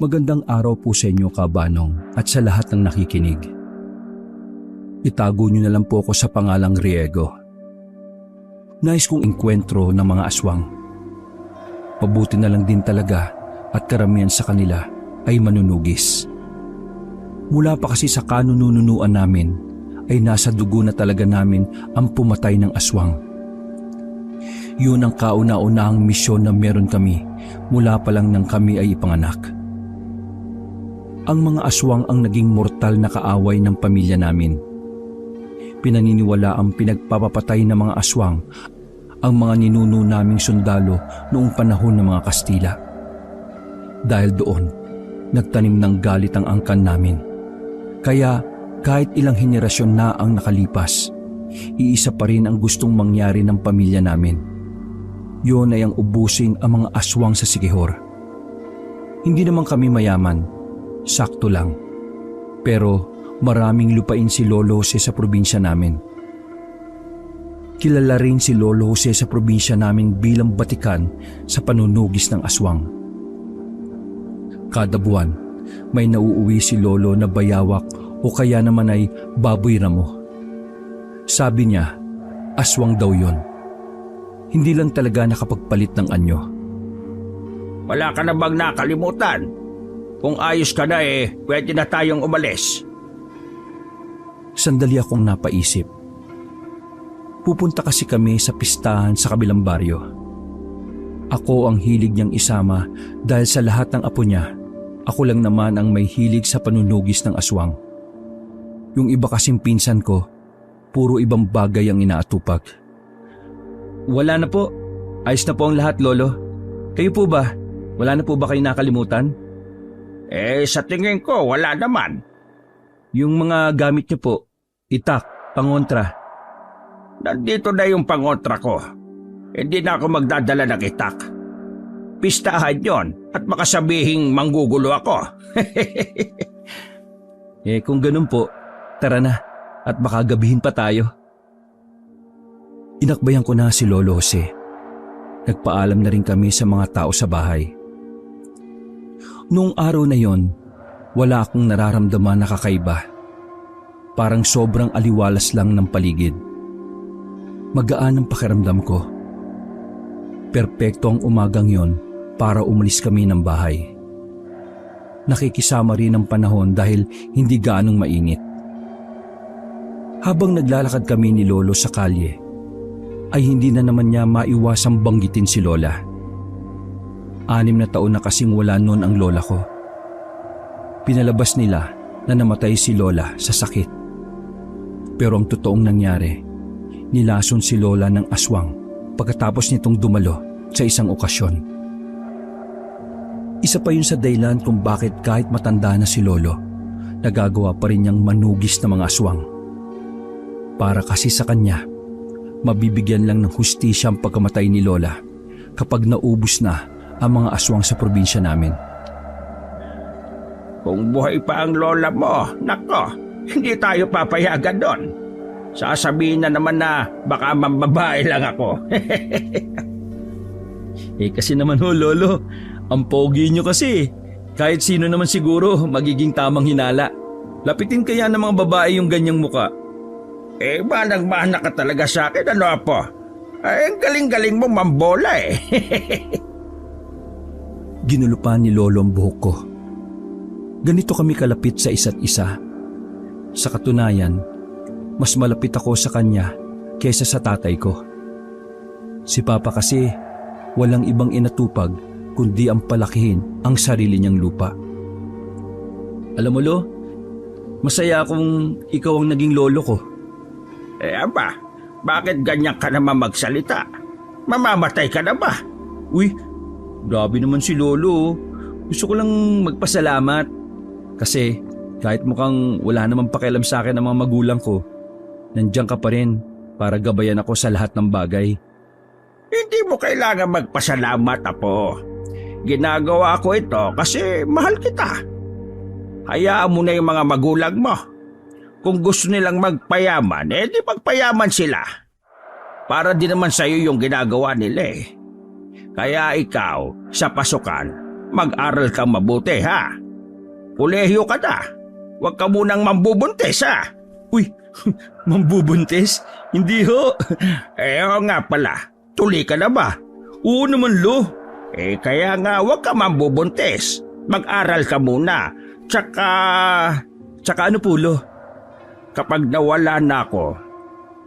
Magandang araw po sa inyo, Kabanong, at sa lahat ng nakikinig. Itago niyo na lang po ako sa pangalang Riego. Nais kong engkwentro ng mga aswang. Mabuti na lang din talaga at karamihan sa kanila ay manunugis. Mula pa kasi sa kanununuan namin ay nasa dugo na talaga namin ang pumatay ng aswang. Yun ang kauna-unahang misyon na meron kami mula pa lang nang kami ay ipanganak. Ang mga aswang ang naging mortal na kaaway ng pamilya namin. Pinaniniwala ang pinagpapapatay ng mga aswang ang mga ninuno naming sundalo noong panahon ng mga Kastila. Dahil doon, nagtanim ng galit ang angkan namin. Kaya kahit ilang henerasyon na ang nakalipas, iisa pa rin ang gustong mangyari ng pamilya namin. Yun ay ang ubusin ang mga aswang sa Siquijor. Hindi naman kami mayaman, sakto lang. Pero maraming lupain si Lolo Jose sa probinsya namin. Kilala rin si Lolo Jose sa probinsya namin bilang batikan sa panunugis ng aswang. Kada buwan, may nauuwi si Lolo na bayawak o kaya naman ay baboy ramo. Sabi niya, aswang daw yon. Hindi lang talaga nakapagpalit ng anyo. Wala ka na bang nakalimutan? Kung ayos ka na pwede na tayong umalis. Sandali akong napaisip. Pupunta kasi kami sa pistahan sa kabilang baryo. Ako ang hilig niyang isama dahil sa lahat ng apo niya, ako lang naman ang may hilig sa panunugis ng aswang. Yung iba kasing pinsan ko, puro ibang bagay ang inaatupag. Wala na po. Ayos na po ang lahat, Lolo. Kayo po ba? Wala na po ba kayo nakalimutan? Sa tingin ko, wala naman. Yung mga gamit niyo po, itak, pangontra. Nandito na yung pangontra ko. Hindi na ako magdadala ng itak. Pistahan yon at makasabihing manggugulo ako. Kung ganun po, tara na at baka gabihin pa tayo. Inakbayan ko na si Lolo Jose. Nagpaalam na rin kami sa mga tao sa bahay. Noong araw na yon, wala akong nararamdaman na kakaiba. Parang sobrang aliwalas lang ng paligid. Magaan ang pakiramdam ko. Perpekto ang umagang yon para umalis kami ng bahay. Nakikisama rin ang panahon dahil hindi gaanong mainit. Habang naglalakad kami ni Lolo sa kalye, ay hindi na naman niya maiwasang banggitin si Lola. 6 na taon na kasing wala noon ang lola ko. Pinalabas nila na namatay si Lola sa sakit. Pero ang totoong nangyari, nilason si Lola ng aswang pagkatapos nitong dumalo sa isang okasyon. Isa pa yun sa dahilan kung bakit kahit matanda na si Lolo, nagagawa pa rin niyang manugis ng mga aswang. Para kasi sa kanya, mabibigyan lang ng hustisya ang pagkamatay ni Lola kapag naubos na ang mga aswang sa probinsya namin. Kung buhay pa ang lola mo, nako, hindi tayo papayagan doon. Sasabihin na naman na baka mambabae lang ako. Kasi naman Lolo, ang pogi niyo kasi. Kahit sino naman siguro magiging tamang hinala. Lapitin kaya ng mga babae yung ganyang muka. Manang-mana ka talaga sa akin, ano po? Ang galing-galing mo mambola Ginulupan ni Lolo ang buhok ko. Ganito kami kalapit sa isa't isa. Sa katunayan, mas malapit ako sa kanya kaysa sa tatay ko. Si Papa kasi walang ibang inatupag kundi ang palakihin ang sarili niyang lupa. Alam mo, Lo, masaya akong ikaw ang naging lolo ko. Aba, bakit ganyan ka naman magsalita? Mamamatay ka na ba? Uy, grabe naman si Lolo. Gusto ko lang magpasalamat. Kasi kahit mukhang wala namang pakialam sa akin ang mga magulang ko, nandiyan ka pa rin para gabayan ako sa lahat ng bagay. Hindi mo kailangan magpasalamat, Apo. Ginagawa ko ito kasi mahal kita. Hayaan mo na yung mga magulang mo. Kung gusto nilang magpayaman, di magpayaman sila. Para din naman sa'yo yung ginagawa nila Kaya ikaw, sa pasukan, mag-aral kang mabuti ha. Kolehiyo ka na. Huwag ka munang mambubuntis ha. Uy, mambubuntis? Hindi ho. Oo nga pala, tuli ka na ba? Oo naman, Lo. Kaya nga huwag ka mambubuntis. Mag-aral ka muna. Tsaka ano po, Lo? Kapag nawala na ako,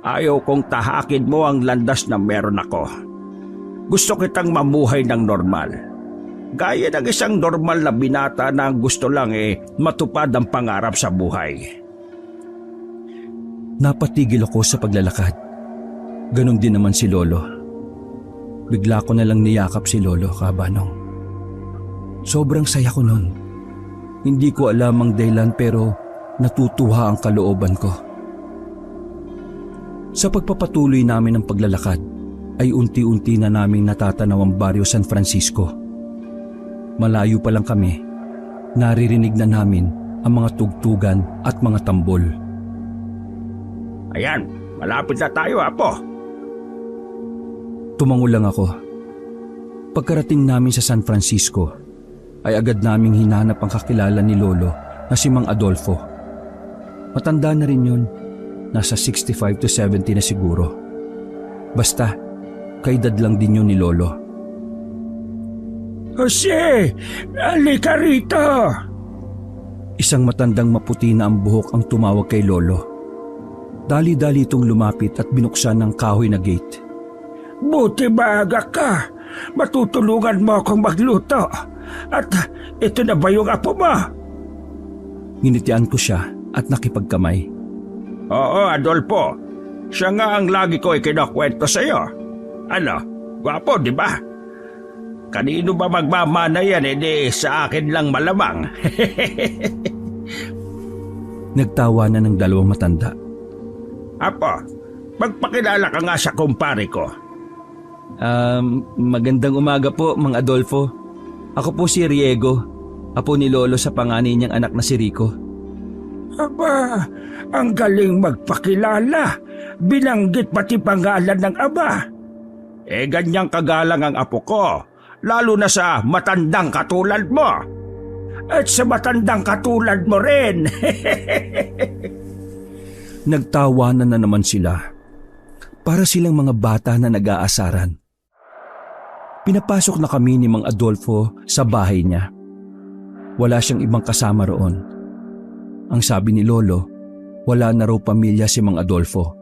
ayaw kong tahakin mo ang landas na meron ako. Gusto kitang mamuhay ng normal. Gaya ng isang normal na binata na ang gusto lang matupad ang pangarap sa buhay. Napatigil ako sa paglalakad. Ganon din naman si Lolo. Bigla ko na lang niyakap si Lolo, Kabanong. Sobrang saya ko nun. Hindi ko alam ang dahilan pero natutuwa ang kalooban ko. Sa pagpapatuloy namin ng paglalakad ay unti-unti na naming natatanaw ang Barrio San Francisco. Malayo pa lang kami, naririnig na namin ang mga tugtugan at mga tambol. Ayan, malapit na tayo, Apo. Tumango lang ako. Pagkarating namin sa San Francisco, ay agad naming hinanap ang kakilala ni Lolo na si Mang Adolfo. Matanda na rin yun, nasa 65 to 70 na siguro. Basta, kaedad lang din yun ni Lolo. Jose, halika rito! Isang matandang maputi na ang buhok ang tumawag kay Lolo. Dali-dali itong lumapit at binuksan ng kahoy na gate. Buti maaga ka. Matutulungan mo akong magluto. At ito na ba yung apo mo? Nginitian ko siya at nakipagkamay. Oo, Adolfo. Siya nga ang lagi ko ikinakwento sa'yo. Ano, gwapo, di ba? Kanino ba magmamana yan? Di sa akin lang malamang. Nagtawa na ng dalawang matanda. Apo, magpakilala ka nga sa kumpare ko. Magandang umaga po, Mang Adolfo. Ako po si Riego, apo ni Lolo sa panganay niyang anak na si Rico. Aba, ang galing magpakilala. Binanggit pati pangalan ng ama. Ganyang kagalang ang apo ko, lalo na sa matandang katulad mo. At sa matandang katulad mo rin. Nagtawanan na naman sila. Para silang mga bata na nag-aasaran. Pinapasok na kami ni Mang Adolfo sa bahay niya. Wala siyang ibang kasama roon. Ang sabi ni Lolo, wala na raw pamilya si Mang Adolfo.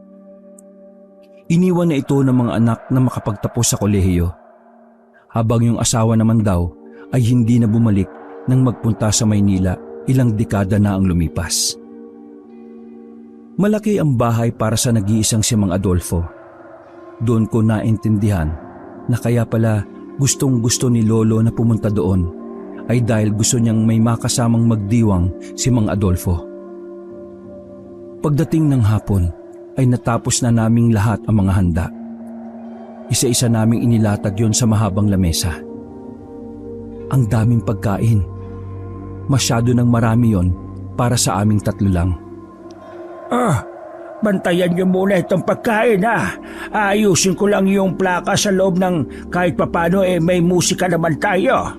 Iniwan na ito ng mga anak na makapagtapos sa kolehiyo. Habang yung asawa naman daw ay hindi na bumalik nang magpunta sa Maynila ilang dekada na ang lumipas. Malaki ang bahay para sa nag-iisang si Mang Adolfo. Doon ko naintindihan na kaya pala gustong-gusto ni Lolo na pumunta doon ay dahil gusto niyang may makasamang magdiwang si Mang Adolfo. Pagdating ng hapon ay natapos na naming lahat ang mga handa. Isa-isa naming inilatag yon sa mahabang lamesa. Ang daming pagkain. Masyado ng marami yon para sa aming tatlo lang. Bantayan niyo muna itong pagkain ha. Ayusin ko lang yung plaka sa loob ng kahit papano may musika naman tayo.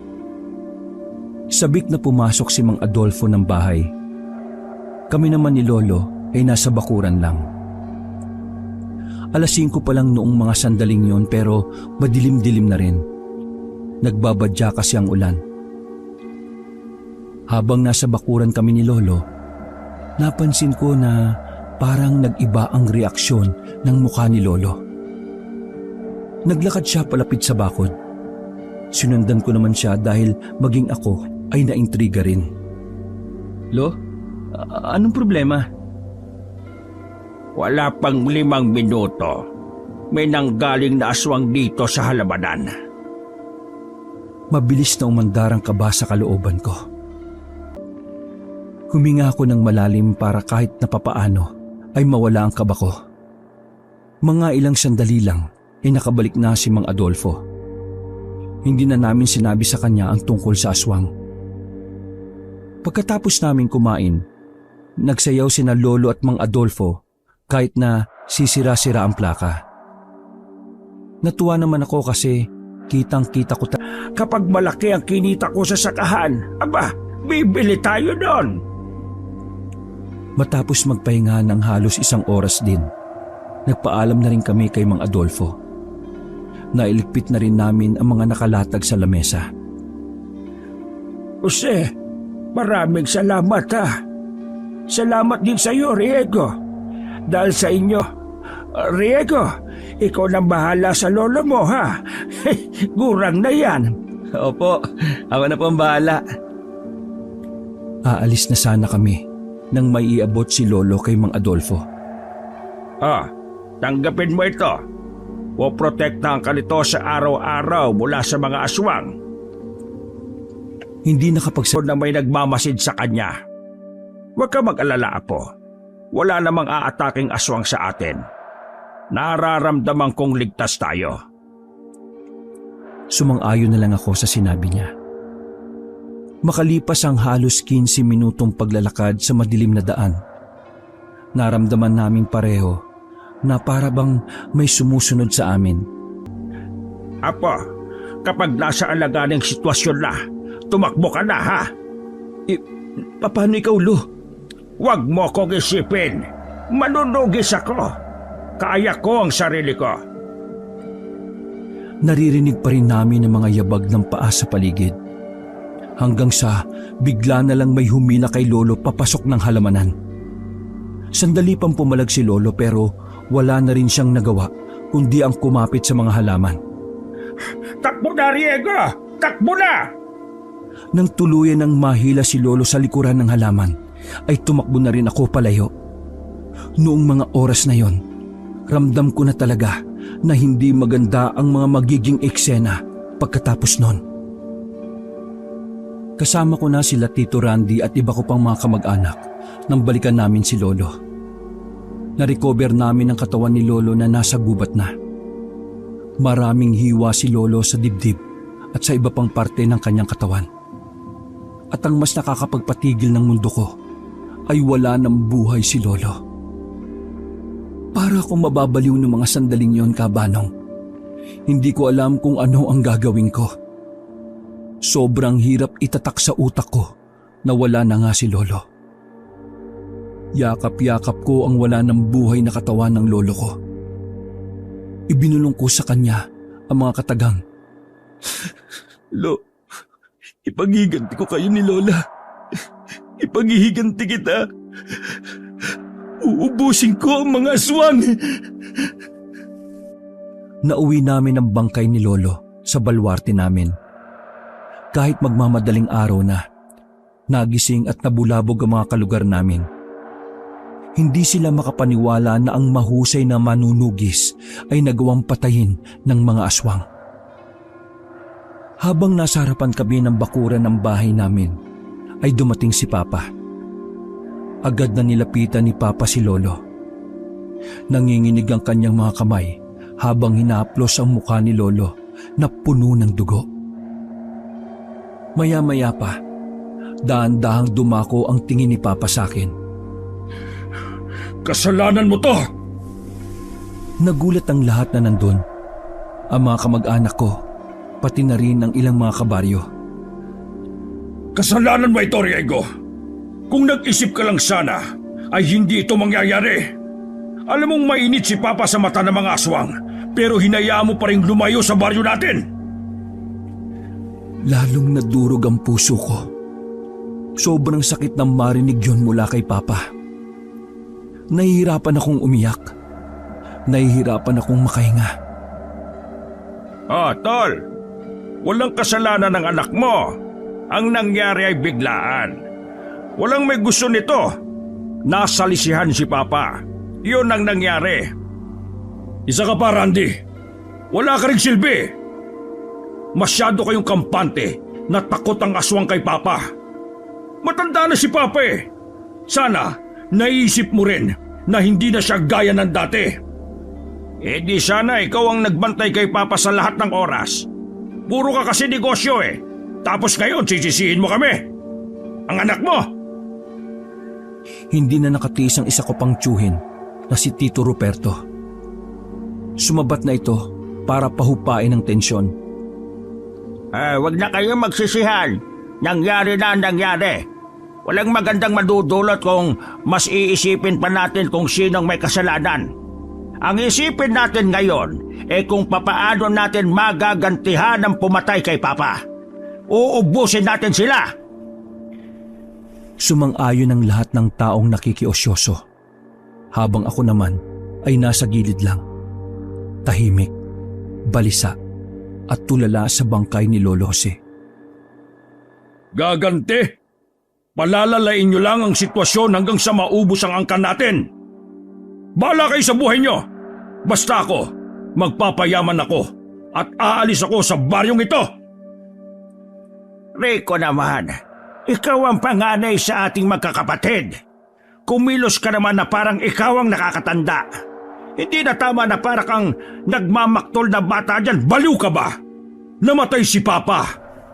Sabik na pumasok si Mang Adolfo ng bahay. Kami naman ni Lolo ay nasa bakuran lang. 5:00 pa lang noong mga sandaling yon pero madilim-dilim na rin. Nagbabadya kasi ang ulan. Habang nasa bakuran kami ni Lolo, napansin ko na parang nag-iba ang reaksyon ng mukha ni Lolo. Naglakad siya palapit sa bakod. Sinundan ko naman siya dahil maging ako ay naintriga rin. Lo, anong problema? Wala pang 5 minuto. May nanggaling na aswang dito sa halamanan. Mabilis na umandar ang kaba sa kalooban ko. Huminga ako ng malalim para kahit napapaano ay mawala ang kaba ko. Mga ilang sandali lang ay nakabalik na si Mang Adolfo. Hindi na namin sinabi sa kanya ang tungkol sa aswang. Pagkatapos namin kumain, nagsayaw sina Lolo at Mang Adolfo kahit na sisira-sira ang plaka. Natuwa naman ako kasi Kitang-kita ko Kapag malaki ang kinita ko sa sakahan, aba, bibili tayo doon. Matapos magpahinga ng halos 1 oras din, nagpaalam na rin kami kay Mang Adolfo. Nailigpit na rin namin ang mga nakalatag sa lamesa. Jose, maraming salamat ha. Salamat din sa iyo, Riego. Dahil sa inyo, Riego, ikaw nang bahala sa lolo mo ha. Gurang na yan. Opo, ako na po ang bahala. Aalis na sana kami nang may iabot si Lolo kay Mang Adolfo. Tanggapin mo ito. Poprotektahan ka nito sa araw-araw mula sa mga aswang. Hindi nakapagsabi Na may nagmamasid sa kanya. Huwag ka mag-alala, Apo. Wala namang aataking aswang sa atin. Nararamdaman kong ligtas tayo. Sumang-ayon na lang ako sa sinabi niya. Makalipas ang halos 15 minutong paglalakad sa madilim na daan, naramdaman naming pareho na para bang may sumusunod sa amin. Apo, kapag nasa alaganing sitwasyon na, tumakbo ka na ha. Paano ikaw, Lo? Huwag mo kong isipin. Manunugis ako. Kaya ko ang sarili ko. Naririnig pa rin namin ang mga yabag ng paa sa paligid. Hanggang sa bigla na lang may humila kay Lolo papasok ng halamanan. Sandali pang pumalag si Lolo pero wala na rin siyang nagawa kundi ang kumapit sa mga halaman. Takbo na, Riego! Takbo na! Nang tuluyan ng mahila si Lolo sa likuran ng halaman, ay tumakbo na rin ako palayo. Noong mga oras na yon, ramdam ko na talaga na hindi maganda ang mga magiging eksena pagkatapos nun. Kasama ko na sila Tito Randy at iba ko pang mga kamag-anak nang balikan namin si Lolo. Na-recover namin ang katawan ni Lolo na nasa gubat na. Maraming hiwa si Lolo sa dibdib at sa iba pang parte ng kanyang katawan. At ang mas nakakapagpatigil ng mundo ko ay wala ng buhay si Lolo. Para akong mababaliw ng mga sandaling yon, Kabanong. Hindi ko alam kung ano ang gagawin ko. Sobrang hirap itatak sa utak ko na wala na nga si Lolo. Yakap-yakap ko ang wala ng buhay na katawan ng lolo ko. Ibinulong ko sa kanya ang mga katagang. Lo, ipaghiganti ko kayo ni Lola. Ipaghihiganti kita. Uubusin ko ang mga aswang. Nauwi namin ang bangkay ni Lolo sa balwarte namin. Kahit magmamadaling araw na, nagising at nabulabog ang mga kalugar namin. Hindi sila makapaniwala na ang mahusay na manunugis ay nagawang patayin ng mga aswang. Habang nasa harapan kami ng bakuran ng bahay namin, ay dumating si Papa. Agad na nilapitan ni Papa si Lolo. Nanginginig ang kanyang mga kamay habang hinaplos ang mukha ni Lolo na puno ng dugo. Maya-maya pa, dahan-dahang dumako ang tingin ni Papa sa akin. Kasalanan mo to! Nagulat ang lahat na nandun. Ang mga kamag-anak ko, pati na rin ang ilang mga kabaryo. Kasalanan mo ito, Riego. Kung nag-isip ka lang sana, ay hindi ito mangyayari. Alam mong mainit si Papa sa mata ng mga aswang, pero hinayaan mo pa rin lumayo sa baryo natin. Lalong nadurog ang puso ko. Sobrang sakit na marinig yun mula kay Papa. Nahihirapan akong umiyak. Nahihirapan akong makahinga. Tol. Walang kasalanan ng anak mo. Ang nangyari ay biglaan. Walang may gusto nito. Nasalisihan si Papa. Yun ang nangyari. Isa ka pa, Randy. Wala ka ring silbi. Masyado kayong kampante na takot ang aswang kay Papa. Matanda na si Papa eh. Sana naisip mo rin na hindi na siya gaya ng dati. Di sana ikaw ang nagbantay kay Papa sa lahat ng oras. Puro ka kasi negosyo eh. Tapos ngayon sisisihin mo kami. Ang anak mo. Hindi na nakatiis ang isa ko pang tiyuhin na si Tito Ruperto. Sumabat na ito para pahupain ang tensyon. Wag na kayong magsisihan. Nangyari na ang nangyari. Walang magandang madudulot kung mas iisipin pa natin kung sinong may kasalanan. Ang isipin natin ngayon kung papaano natin magagantihan ang pumatay kay Papa. Uubusin natin sila. Sumang-ayon ang lahat ng taong nakikiosyoso, habang ako naman ay nasa gilid lang, tahimik, balisa at tulala sa bangkay ni Lolo Jose. Gaganti! Palalalain nyo lang ang sitwasyon hanggang sa maubos ang angkan natin. Bahala kayo sa buhay nyo. Basta ako, magpapayaman ako at aalis ako sa baryong ito. Rico naman, ikaw ang panganay sa ating magkakapatid. Kumilos ka naman na parang ikaw ang nakakatanda. Hindi na tama na parang kang nagmamaktol na bata dyan. Baliw ka ba? Namatay si Papa.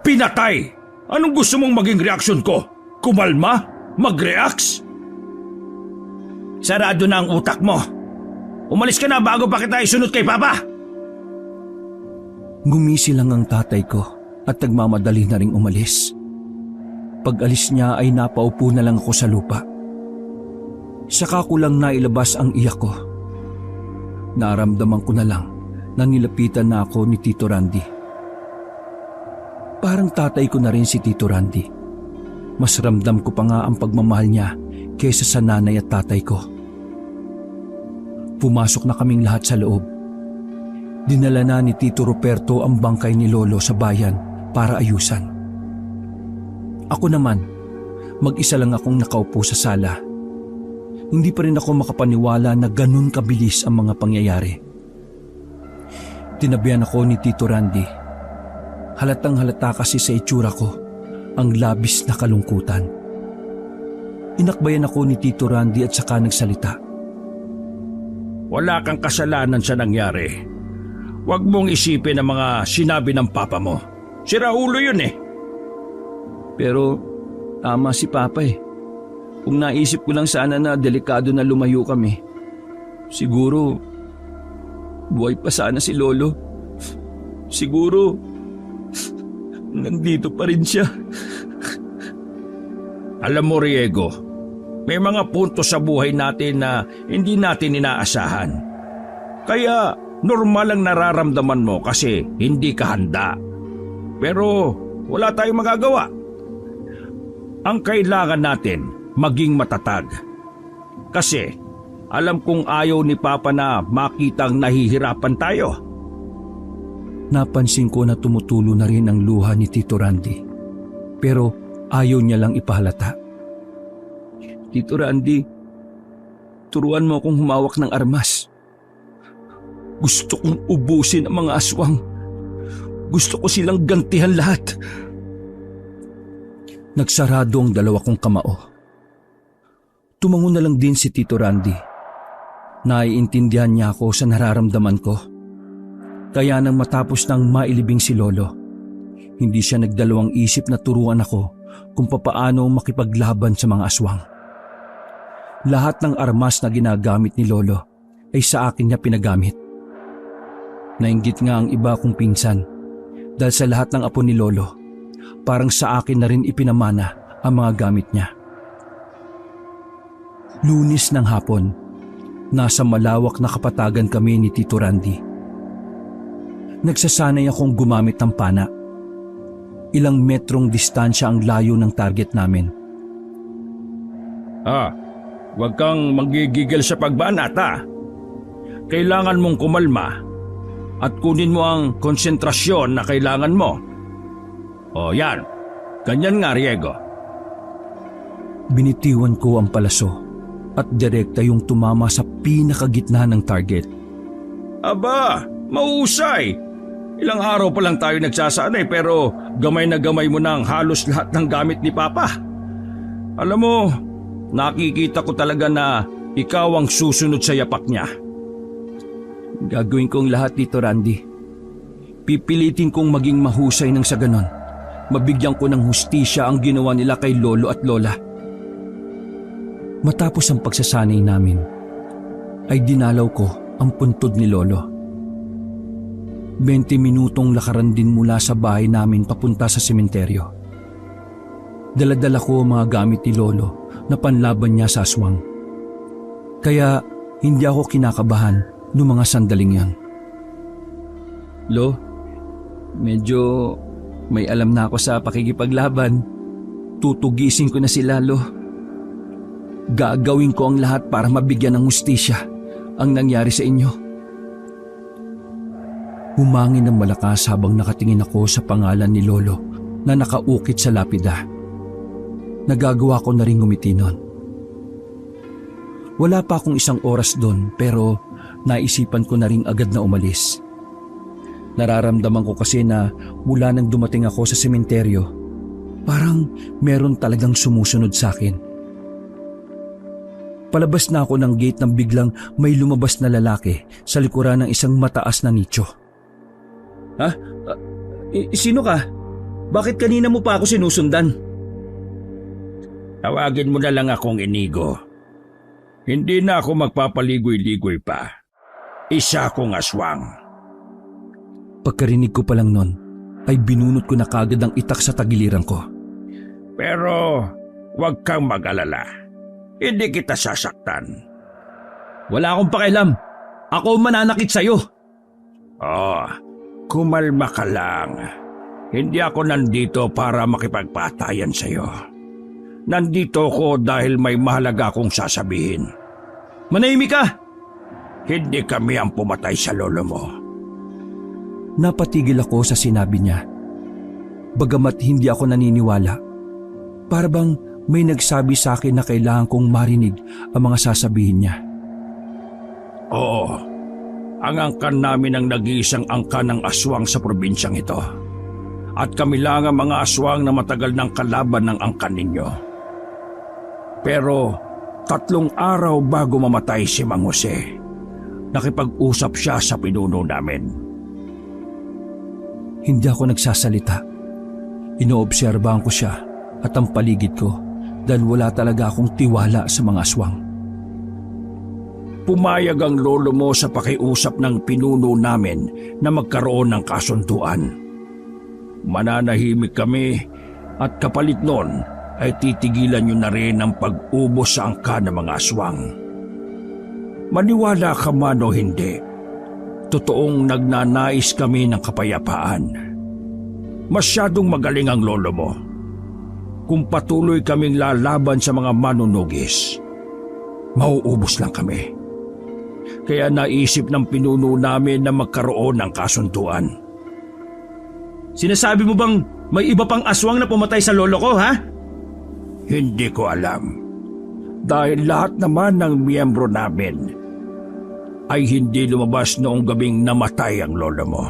Pinatay. Anong gusto mong maging reaksyon ko? Kumalma? Mag-reacts? Sarado na ang utak mo. Umalis ka na bago pa kita isunod kay Papa. Gumisi lang ang tatay ko at nagmamadali na ring umalis. Pag-alis niya ay napaupo na lang ako sa lupa. Saka ko lang nailabas ang iyak ko. Naramdaman ko na lang na nilapitan na ako ni Tito Randy. Parang tatay ko na rin si Tito Randy. Mas ramdam ko pa nga ang pagmamahal niya kaysa sa nanay at tatay ko. Pumasok na kaming lahat sa loob. Dinala na ni Tito Ruperto ang bangkay ni Lolo sa bayan para ayusan. Ako naman, mag-isa lang akong nakaupo sa sala. Hindi pa rin ako makapaniwala na ganun kabilis ang mga pangyayari. Tinabihan ako ni Tito Randy. Halatang halata kasi sa itsura ko ang labis na kalungkutan. Inakbayan ako ni Tito Randy at saka nagsalita. Wala kang kasalanan sa nangyari. Huwag mong isipin ang mga sinabi ng Papa mo. Si Raulo yun eh. Pero tama si Papa eh. Kung naisip ko lang sana na delikado na lumayo kami, siguro buhay pa sana si Lolo. Siguro nandito pa rin siya. Alam mo, Riego, may mga punto sa buhay natin na hindi natin inaasahan. Kaya normal ang nararamdaman mo kasi hindi ka handa. Pero wala tayong magagawa. Ang kailangan natin maging matatag. Kasi alam kong ayaw ni Papa na makitang nahihirapan tayo. Napansin ko na tumutulo na rin ang luha ni Tito Randy. Pero ayaw niya lang ipahalata. Tito Randy, turuan mo akong humawak ng armas. Gusto kong ubusin ang mga aswang. Gusto ko silang gantihan lahat. Nagsarado ang dalawa kong kamao. Tumango na lang din si Tito Randy. Naiintindihan niya ako sa nararamdaman ko. Kaya nang matapos nang mailibing si Lolo, hindi siya nagdalawang isip na turuan ako kung papaano makipaglaban sa mga aswang. Lahat ng armas na ginagamit ni Lolo ay sa akin niya pinagamit. Nainggit nga ang iba kong pinsan dahil sa lahat ng apo ni Lolo, parang sa akin na rin ipinamana ang mga gamit niya. Lunes ng hapon, nasa malawak na kapatagan kami ni Tito Randy. Nagsasanay akong gumamit ng pana. Ilang metrong distansya ang layo ng target namin. Huwag kang magigigil sa pagbanat. Kailangan mong kumalma at kunin mo ang konsentrasyon na kailangan mo. O yan, ganyan nga, Riego. Binitiwan ko ang palaso at direkta yung tumama sa pinakagitna ng target. Aba, mahusay! Ilang araw pa lang tayo nagsasanay pero gamay na gamay mo na ang halos lahat ng gamit ni Papa. Alam mo, nakikita ko talaga na ikaw ang susunod sa yapak niya. Gagawin kong lahat dito, Randy. Pipilitin kong maging mahusay nang sa ganon. Mabigyan ko ng hustisya ang ginawa nila kay Lolo at Lola. Matapos ang pagsasanay namin, ay dinalaw ko ang puntod ni Lolo. 20 minutong lakaran din mula sa bahay namin papunta sa sementeryo. Dala-dala ko ang mga gamit ni Lolo na panlaban niya sa aswang. Kaya hindi ako kinakabahan noong mga sandaling yan. Lo, medyo may alam na ako sa pakikipaglaban. Tutugisin ko na sila, Lo. Gagawin ko ang lahat para mabigyan ng hustisya ang nangyari sa inyo. Humangin ng malakas habang nakatingin ako sa pangalan ni Lolo na nakaukit sa lapida. Nagagawa ko na rin ngumiti noon. Wala pa akong isang oras doon pero naisipan ko na rin agad na umalis. Nararamdaman ko kasi na mula nang dumating ako sa sementeryo, parang meron talagang sumusunod sa akin. Palabas na ako ng gate nang biglang may lumabas na lalaki sa likuran ng isang mataas na nicho. Ha? Sino ka? Bakit kanina mo pa ako sinusundan? Tawagin mo na lang akong Inigo. Hindi na ako magpapaligoy-ligoy pa. Isa akong aswang. Pagkarinig ko pa lang nun, ay binunot ko na kagad ang itak sa tagiliran ko. Pero huwag kang mag-alala. Hindi kita sasaktan. Wala akong pakialam. Ako mananakit sa'yo. Oh, kumalma ka lang. Hindi ako nandito para makipagpatayan sa'yo. Nandito ako dahil may mahalaga akong sasabihin. Manahimik ka! Hindi kami ang pumatay sa lolo mo. Napatigil ako sa sinabi niya. Bagamat hindi ako naniniwala, para bang may nagsabi sa akin na kailangan kong marinig ang mga sasabihin niya. Oo, ang angkan namin ang nag-iisang angkan ng aswang sa probinsyang ito. At kami lang ang mga aswang na matagal ng kalaban ng angkan ninyo. Pero 3 araw bago mamatay si Mang Jose, nakipag-usap siya sa pinuno namin. Hindi ako nagsasalita. Inoobserbahan ko siya at ang paligid ko dahil wala talaga akong tiwala sa mga aswang. Pumayag ang lolo mo sa pakiusap ng pinuno namin na magkaroon ng kasunduan. Mananahimik kami at kapalit nun ay titigilan nyo na rin ang pag-ubos sa angka ng mga aswang. Maniwala ka man o hindi, totoong nagnanais kami ng kapayapaan. Masyadong magaling ang lolo mo. Kung patuloy kaming lalaban sa mga manunugis, mauubos lang kami. Kaya naisip ng pinuno namin na magkaroon ng kasunduan. Sinasabi mo bang may iba pang aswang na pumatay sa lolo ko, ha? Hindi ko alam. Dahil lahat naman ng miyembro namin ay hindi lumabas noong gabing namatay ang lolo mo.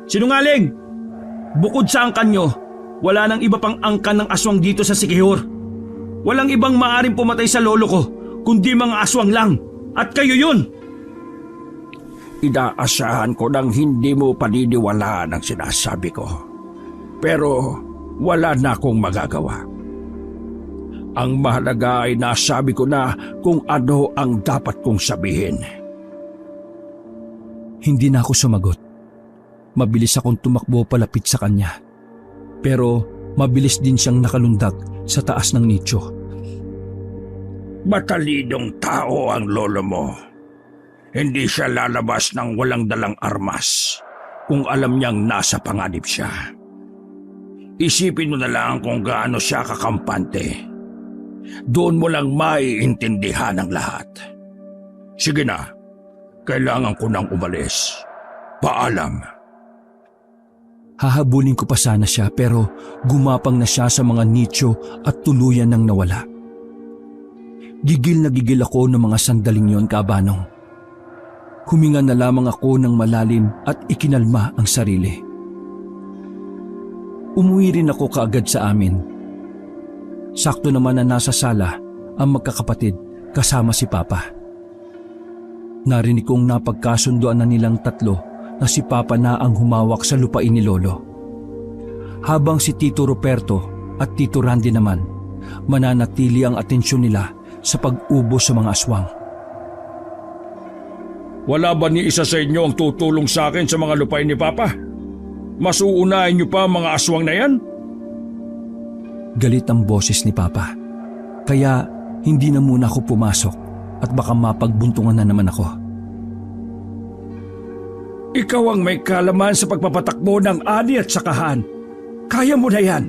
Sinungaling! Bukod sa angkan nyo, wala nang iba pang angkan ng aswang dito sa Siquijor. Walang ibang maaring pumatay sa lolo ko, kundi mga aswang lang. At kayo yun! Inaasahan ko nang hindi mo paniniwalaan ang sinasabi ko. Pero wala na akong magagawa. Ang mahalaga ay nasabi ko na kung ano ang dapat kong sabihin. Hindi na ako sumagot. Mabilis akong tumakbo palapit sa kanya. Pero mabilis din siyang nakalundag sa taas ng nicho. Matalinong tao ang lolo mo. Hindi siya lalabas ng walang dalang armas kung alam niyang nasa panganib siya. Isipin mo na lang kung gaano siya kakampante. Doon mo lang maiintindihan ang lahat. Sige na, kailangan ko nang umalis. Paalam. Hahabulin ko pa sana siya pero gumapang na siya sa mga nicho at tuluyan nang nawala. Gigil na gigil ako ng mga sandaling yon, Kabanong. Huminga na lamang ako ng malalim at ikinalma ang sarili. Umuwi rin ako kaagad sa amin. Sakto naman na nasa sala ang magkakapatid kasama si Papa. Narinig kong napagkasunduan na nilang 3 na si Papa na ang humawak sa lupain ni Lolo. Habang si Tito Ruperto at Tito Randy naman, mananatili ang atensyon nila sa pag-ubos sa mga aswang. Wala ba ni isa sa inyo ang tutulong sa akin sa mga lupain ni Papa? Mas uunahin niyo pa ang mga aswang na yan? Galit ang boses ni Papa. Kaya hindi na muna ako pumasok at baka mapagbuntungan na naman ako. Ikaw ang may kalaman sa pagpapatakbo ng ani at sakahan. Kaya mo na yan.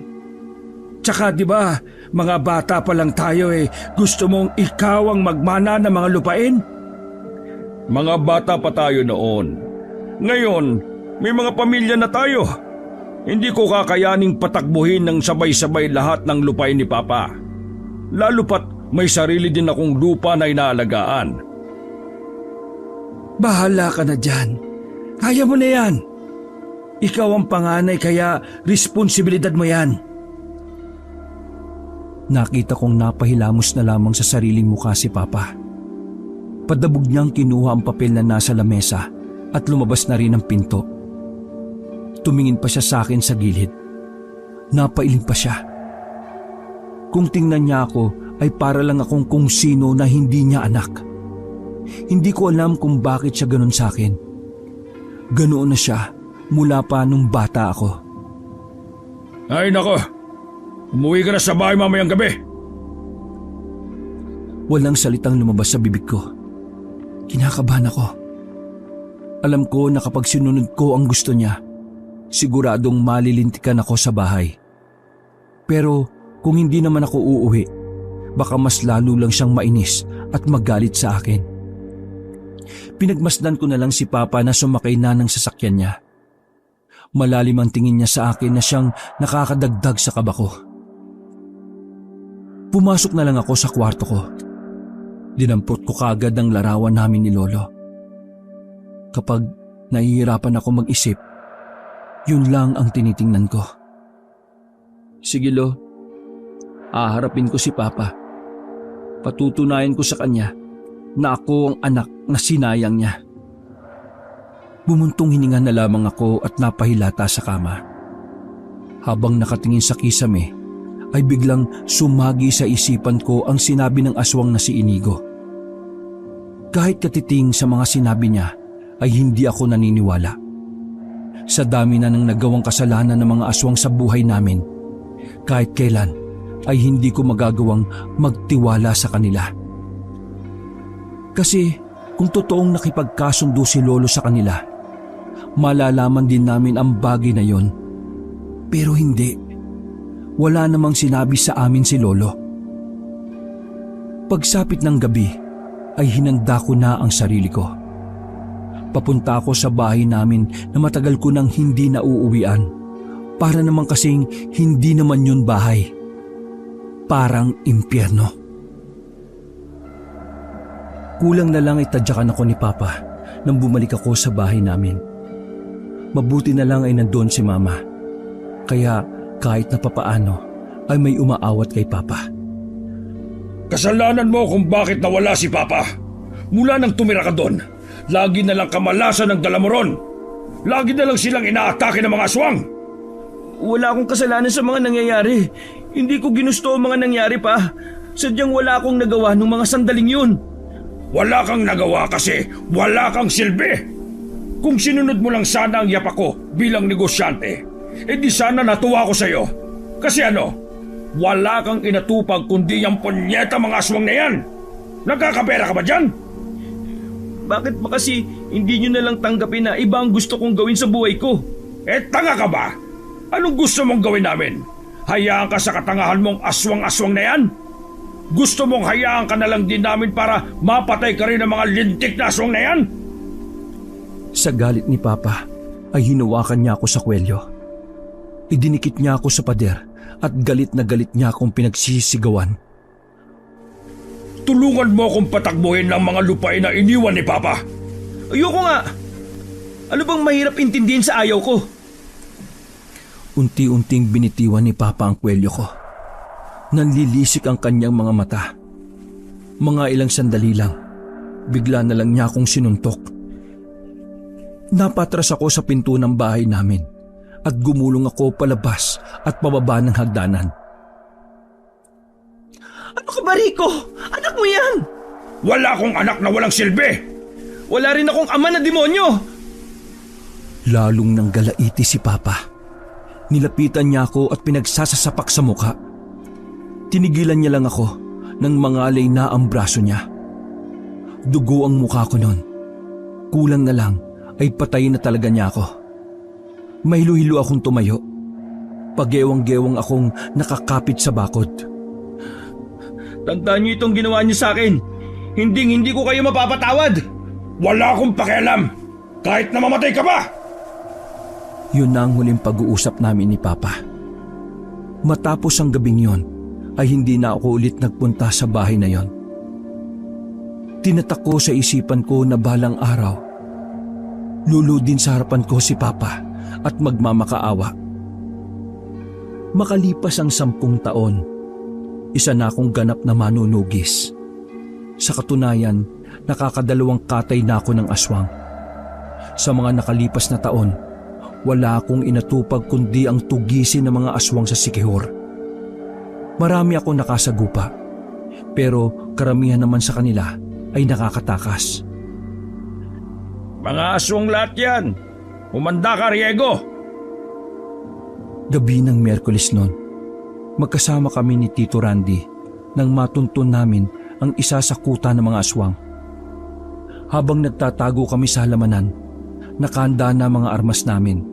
Tsaka di ba, mga bata pa lang tayo gusto mong ikaw ang magmana ng mga lupain? Mga bata pa tayo noon. Ngayon, may mga pamilya na tayo. Hindi ko kakayaning patakbuhin ng sabay-sabay lahat ng lupain ni Papa. Lalo pat may sarili din akong lupa na inaalagaan. Bahala ka na dyan. Kaya mo na yan. Ikaw ang panganay kaya responsibilidad mo yan. Nakita kong napahilamos na lamang sa sariling mukha si Papa. Padabog niyang kinuha ang papel na nasa lamesa at lumabas na rin ang pinto. Tumingin pa siya sa akin sa gilid. Napailing pa siya. Kung tingnan niya ako ay para lang akong kung sino na hindi niya anak. Hindi ko alam kung bakit siya ganun sa akin. Ganoon na siya mula pa nung bata ako. Ay nako, umuwi ka na sa bahay mamayang gabi. Walang salitang lumabas sa bibig ko. Kinakabahan ako. Alam ko na kapag sinunod ko ang gusto niya, siguradong malilintikan ako sa bahay. Pero kung hindi naman ako uuwi, baka mas lalo lang siyang mainis at magalit sa akin. Pinagmasdan ko na lang si Papa na sumakay na ng sasakyan niya. Malalim ang tingin niya sa akin na siyang nakakadagdag sa kaba ko. Pumasok na lang ako sa kwarto ko. Dinampot ko kaagad ang larawan namin ni Lolo. Kapag nahihirapan ako mag-isip, yun lang ang tinitingnan ko. Sige Lo, haharapin ko si Papa. Patutunayan ko sa kanya na ako ang anak na sinayang niya. Bumuntong hininga na lamang ako at napahilata sa kama. Habang nakatingin sa kisame, ay biglang sumagi sa isipan ko ang sinabi ng aswang na si Inigo. Kahit katiting sa mga sinabi niya, ay hindi ako naniniwala. Sa dami na ng nagawang kasalanan ng mga aswang sa buhay namin, kahit kailan ay hindi ko magagawang magtiwala sa kanila. Kasi kung totoong nakipagkasundo si Lolo sa kanila, malalaman din namin ang bagay na yon. Pero hindi. Wala namang sinabi sa amin si Lolo. Pagsapit ng gabi ay hinanda ko na ang sarili ko. Papunta ako sa bahay namin na matagal ko nang hindi nauuwian. Para naman kasing hindi naman yun bahay. Parang impyerno. Kulang na lang itadyakan ako ni Papa nang bumalik ako sa bahay namin. Mabuti na lang ay nandoon si Mama. Kaya kahit na papaano ay may umaawat kay Papa. Kasalanan mo kung bakit nawala si Papa. Mula nang tumira ka doon, lagi na lang kamalasan ng dala mo ron. Lagi na lang silang inaatake ng mga aswang. Wala akong kasalanan sa mga nangyayari. Hindi ko ginusto ang mga nangyari pa. Sadyang wala akong nagawa ng mga sandaling yun. Wala kang nagawa kasi wala kang silbi. Kung sinunod mo lang sana ang yapak ko bilang negosyante, di sana natuwa ko sa'yo. Kasi wala kang inatupag kundi yung punyeta mga aswang na yan. Nagkakapera ka ba dyan? Bakit ba kasi hindi nyo na lang tanggapin na iba ang gusto kong gawin sa buhay ko? Tanga ka ba? Anong gusto mong gawin namin? Hayaan ka sa katangahan mong aswang-aswang na yan? Gusto mong hayaan ka na lang din namin para mapatay ka rin ng mga lintik na aswang na yan? Sa galit ni Papa ay hinawakan niya ako sa kwelyo. Idinikit niya ako sa pader at galit na galit niya akong pinagsisigawan. Tulungan mo akong patakbuhin ng mga lupain na iniwan ni Papa. Ayoko nga! Ano bang mahirap intindihin sa ayaw ko? Unti-unting binitiwan ni Papa ang kwelyo ko. Nanlilisik ang kanyang mga mata. Mga ilang sandali lang, bigla na lang niya akong sinuntok. Napatras ako sa pinto ng bahay namin at gumulong ako palabas at pababa ng hagdanan. Ano ka ba, Rico? Anak mo yan! Wala akong anak na walang silbi! Wala rin akong ama na demonyo! Lalong nang galaiti si Papa. Nilapitan niya ako at pinagsasasapak sa mukha. Tinigilan niya lang ako nang mangalay na ang braso niya. Dugo ang mukha ko noon. Kulang na lang ay patayin na talaga niya ako. Mahilo-hilo akong tumayo. Pagewang-gewang akong nakakapit sa bakod. Tandaan niyo itong ginawa niyo sa akin. Hindi ko kayo mapapatawad. Wala akong pakialam. Kahit na mamatay ka pa. Yun na ang huling pag-uusap namin ni Papa. Matapos ang gabing yon, ay hindi na ako ulit nagpunta sa bahay na yon. Tinatak ko sa isipan ko na balang araw, luludin sa harapan ko si Papa at magmamakaawa. Makalipas ang 10 taon, isa na akong ganap na manunugis. Sa katunayan, nakakadalawang katay na ako ng aswang. Sa mga nakalipas na taon, wala akong inatupag kundi ang tugisin ng mga aswang sa Siquijor. Marami akong nakasagupa, pero karamihan naman sa kanila ay nakakatakas. Mga aswang lahat yan. Humanda ka, Riego. Gabi ng Miyerkules noon, magkasama kami ni Tito Randy nang matuntun namin ang isa sa kuta ng mga aswang. Habang nagtatago kami sa halamanan, nakahanda na mga armas namin.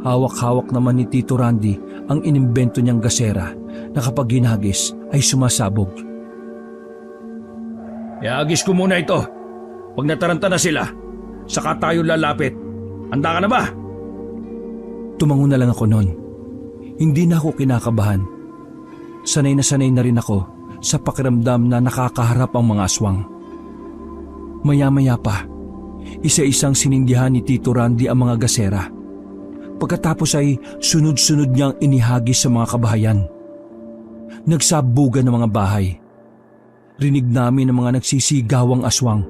Hawak-hawak naman ni Tito Randy ang inimbento niyang gasera na kapag ginagis ay sumasabog. Iagis ko muna ito. Pag nataranta na sila, saka tayo lalapit. Handa ka na ba? Tumango na lang ako noon. Hindi na ako kinakabahan. Sanay na rin ako sa pakiramdam na nakakaharap ang mga aswang. Maya-maya pa, isa-isang sinindihan ni Tito Randy ang mga gasera. Pagkatapos ay sunod-sunod niyang inihagis sa mga kabahayan. Nagsabugan ng mga bahay. Rinig namin ang mga nagsisigawang aswang.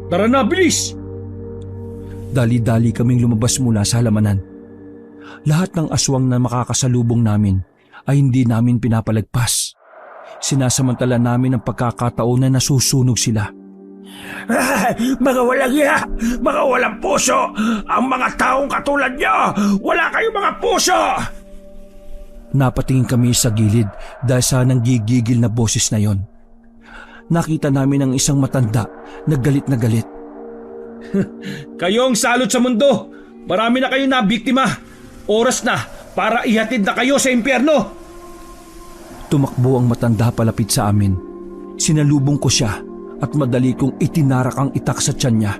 Tara na, bilis! Dali-dali kaming lumabas mula sa halamanan. Lahat ng aswang na makakasalubong namin ay hindi namin pinapalagpas. Sinasamantala namin ang pagkakataon na nasusunog sila. Mga walang iya, mga walang puso, ang mga taong katulad niyo, wala kayong mga puso! Napatingin kami sa gilid dahil sa nanggigigil na boses na yon. Nakita namin ang isang matanda na galit. Kayo ang salot sa mundo. Marami na kayong nabiktima. Oras na para ihatid na kayo sa impyerno. Tumakbo ang matanda palapit sa amin. Sinalubong ko siya at madali kong itinarak ang itak sa tiyan niya.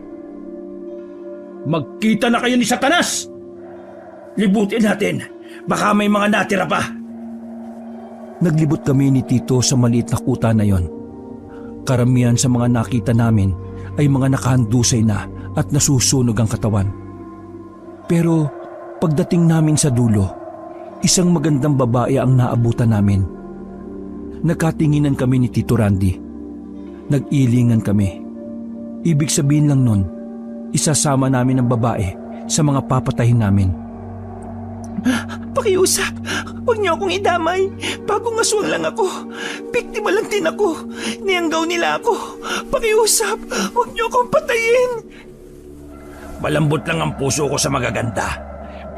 Magkita na kayo ni Satanas! Libutin natin, baka may mga natira pa. Naglibot kami ni Tito sa maliit na kuta na yon. Karamihan sa mga nakita namin ay mga nakahandusay na at nasusunog ang katawan. Pero pagdating namin sa dulo, isang magandang babae ang naabutan namin. Nakatinginan kami ni Tito Randy. Nag-ilingan kami. Ibig sabihin lang nun, isasama namin ang babae sa mga papatahin namin. Pakiusap, huwag niyo akong idamay. Bagong aswang lang ako. Biktima lang din ako. Niyanggaw nila ako. Pakiusap, huwag niyo akong patayin. Malambot lang ang puso ko sa magaganda.